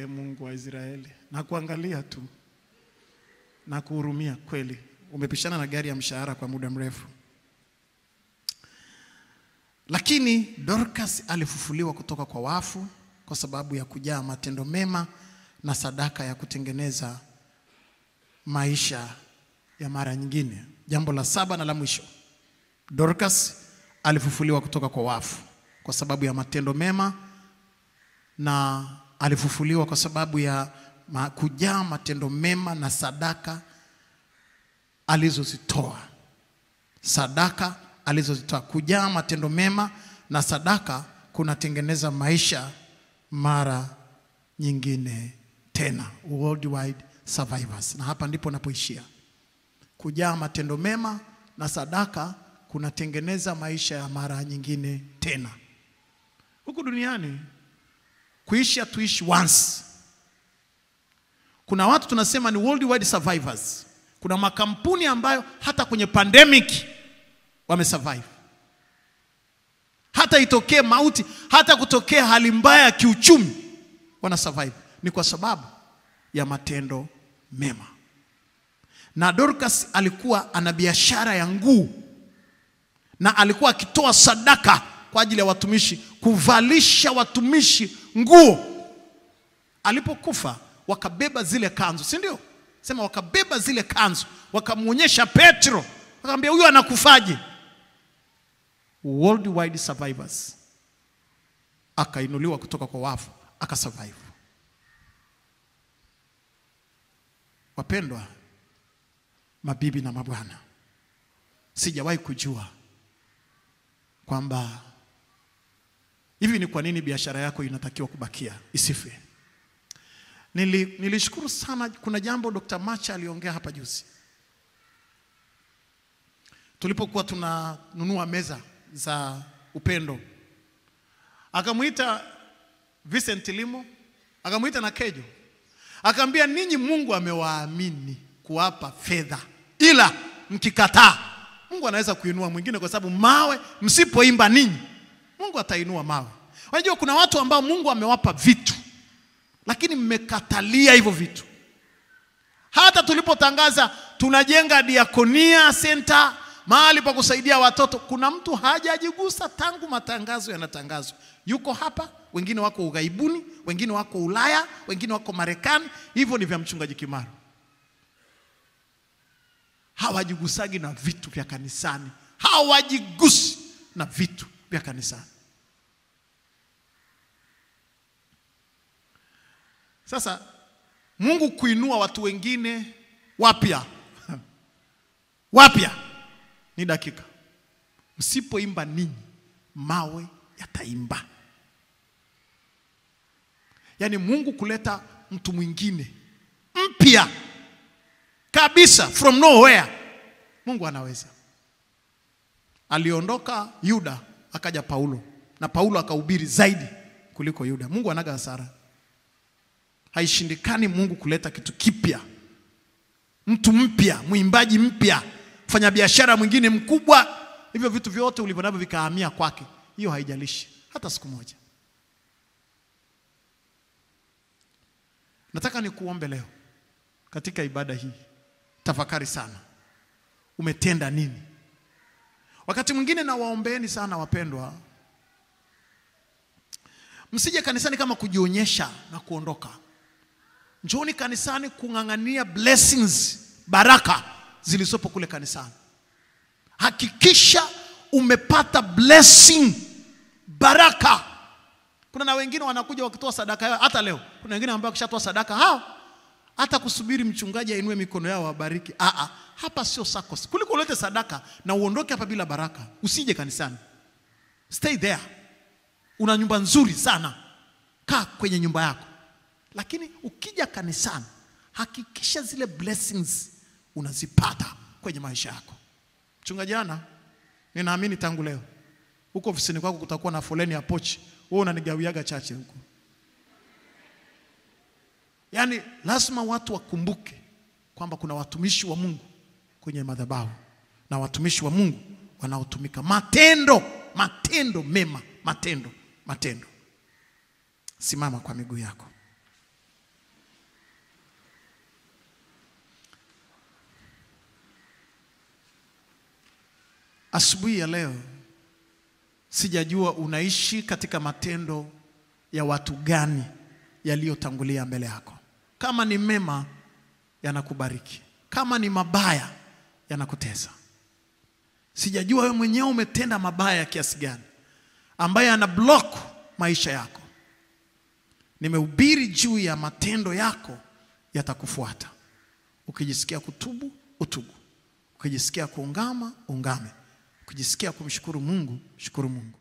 Mungu wa Israeli, nakuangalia tu, nakuhurumia kweli. Umepishana na gari ya mshahara kwa muda mrefu. Lakini Dorcas alifufuliwa kutoka kwa wafu kwa sababu ya kujaa matendo mema na sadaka ya kutengeneza maisha ya mara nyingine. Jambo la 7 na la mwisho. Dorcas alifufuliwa kutoka kwa wafu kwa sababu ya matendo mema, na alifufuliwa kwa sababu ya kujaa matendo mema na sadaka alizozitoa. Sadaka alizozitoa. Kujaa matendo mema na sadaka kunatengeneza maisha mara nyingine tena. Worldwide survivors. Na hapa ndipo napoishia. Kujaa matendo mema na sadaka kunatengeneza maisha ya mara nyingine tena. Huku duniani kuishi tuishi once. Kuna watu tunasema ni worldwide survivors. Kuna makampuni ambayo hata kwenye pandemic wamesurvive. Hata itokee mauti, hata kutokee hali mbaya ya kiuchumi, wana survive. Ni kwa sababu ya matendo mema. Na Dorcas alikuwa ana biashara ya nguo, na alikuwa akitoa sadaka kwa ajili ya watumishi, kuvalisha watumishi nguo. Alipokufa wakabeba zile kanzu, si ndio? Sema wakabeba zile kanzu, wakamuonyesha Petro, wakamwambia huyu anakufaje? Worldwide survivors. Akainuliwa kutoka kwa wafu, akasurvive. Wapendwa mabibi na mabwana, sijawahi kujua kwamba hivi ni kwa nini biashara yako inatakiwa kubakia isife. Nilishukuru sana, kuna jambo Dr. Macha aliongea hapa juzi. Tulipokuwa tunanunua meza za upendo, akamuita Vincent Limo, akamuita na Kejo, akaambia ninyi Mungu amewaamini kuwapa fedha, ila mkikataa Mungu anaweza kuinua mwingine, kwa sababu mawe msipoimba ninyi Mungu atainua mawe. Unajua kuna watu ambao Mungu amewapa vitu, lakini mmekatalia hivyo vitu. Hata tulipotangaza tunajenga diakonia center, mahali pa kusaidia watoto. Kuna mtu hajajigusa tangu matangazo yanatangazwa. Yuko hapa, wengine wako ughaibuni, wengine wako Ulaya, wengine wako Marekani. Hivyo ni vya mchungaji Kimaro. Hawajigusagi na vitu vya kanisani. Hawajigusi na vitu vya kanisani. Sasa Mungu kuinua watu wengine wapya ni dakika. Msipoimba ninyi, mawe yataimba. Yani Mungu kuleta mtu mwingine mpya kabisa from nowhere, Mungu anaweza. Aliondoka Yuda akaja Paulo, na Paulo akahubiri zaidi kuliko Yuda. Mungu anaga hasara. Haishindikani Mungu kuleta kitu kipya, mtu mpya, mwimbaji mpya, fanya biashara mwingine mkubwa. Hivyo vitu vyote ulivyonavyo vikahamia kwake, hiyo haijalishi hata siku moja. Nataka nikuombe leo katika ibada hii, tafakari sana. Umetenda nini? Wakati mwingine na waombeeni sana wapendwa, msije kanisani kama kujionyesha na kuondoka. Njooni kanisani kung'ang'ania blessings, baraka zilizopo kule kanisani. Hakikisha umepata blessing, baraka. Kuna na wengine wanakuja wakitoa sadaka. Hata leo kuna wengine ambao wakishatoa sadaka hao hata kusubiri mchungaji ainue mikono yao wabariki. Hapa sio sakos. Kuliko ulete sadaka na uondoke hapa bila baraka, usije kanisani. Stay there. Una nyumba nzuri sana, kaa kwenye nyumba yako. Lakini ukija kanisani, hakikisha zile blessings unazipata kwenye maisha yako. Mchungaji Ana, ninaamini tangu leo huko ofisini kwako kutakuwa na foleni ya pochi. Wewe unanigawiaga chache huko. Yani lazima watu wakumbuke kwamba kuna watumishi wa Mungu kwenye madhabahu, na watumishi wa Mungu wanaotumika matendo mema, matendo. Simama kwa miguu yako. Asubuhi ya leo sijajua unaishi katika matendo ya watu gani yaliyotangulia mbele yako. Kama ni mema, yanakubariki. Kama ni mabaya, yanakutesa. Sijajua wewe mwenyewe umetenda mabaya kiasi gani ambaye ana block maisha yako. Nimehubiri juu ya matendo yako yatakufuata. Ukijisikia kutubu, utubu. Ukijisikia kuungama, ungame. Ukijisikia kumshukuru Mungu, shukuru Mungu.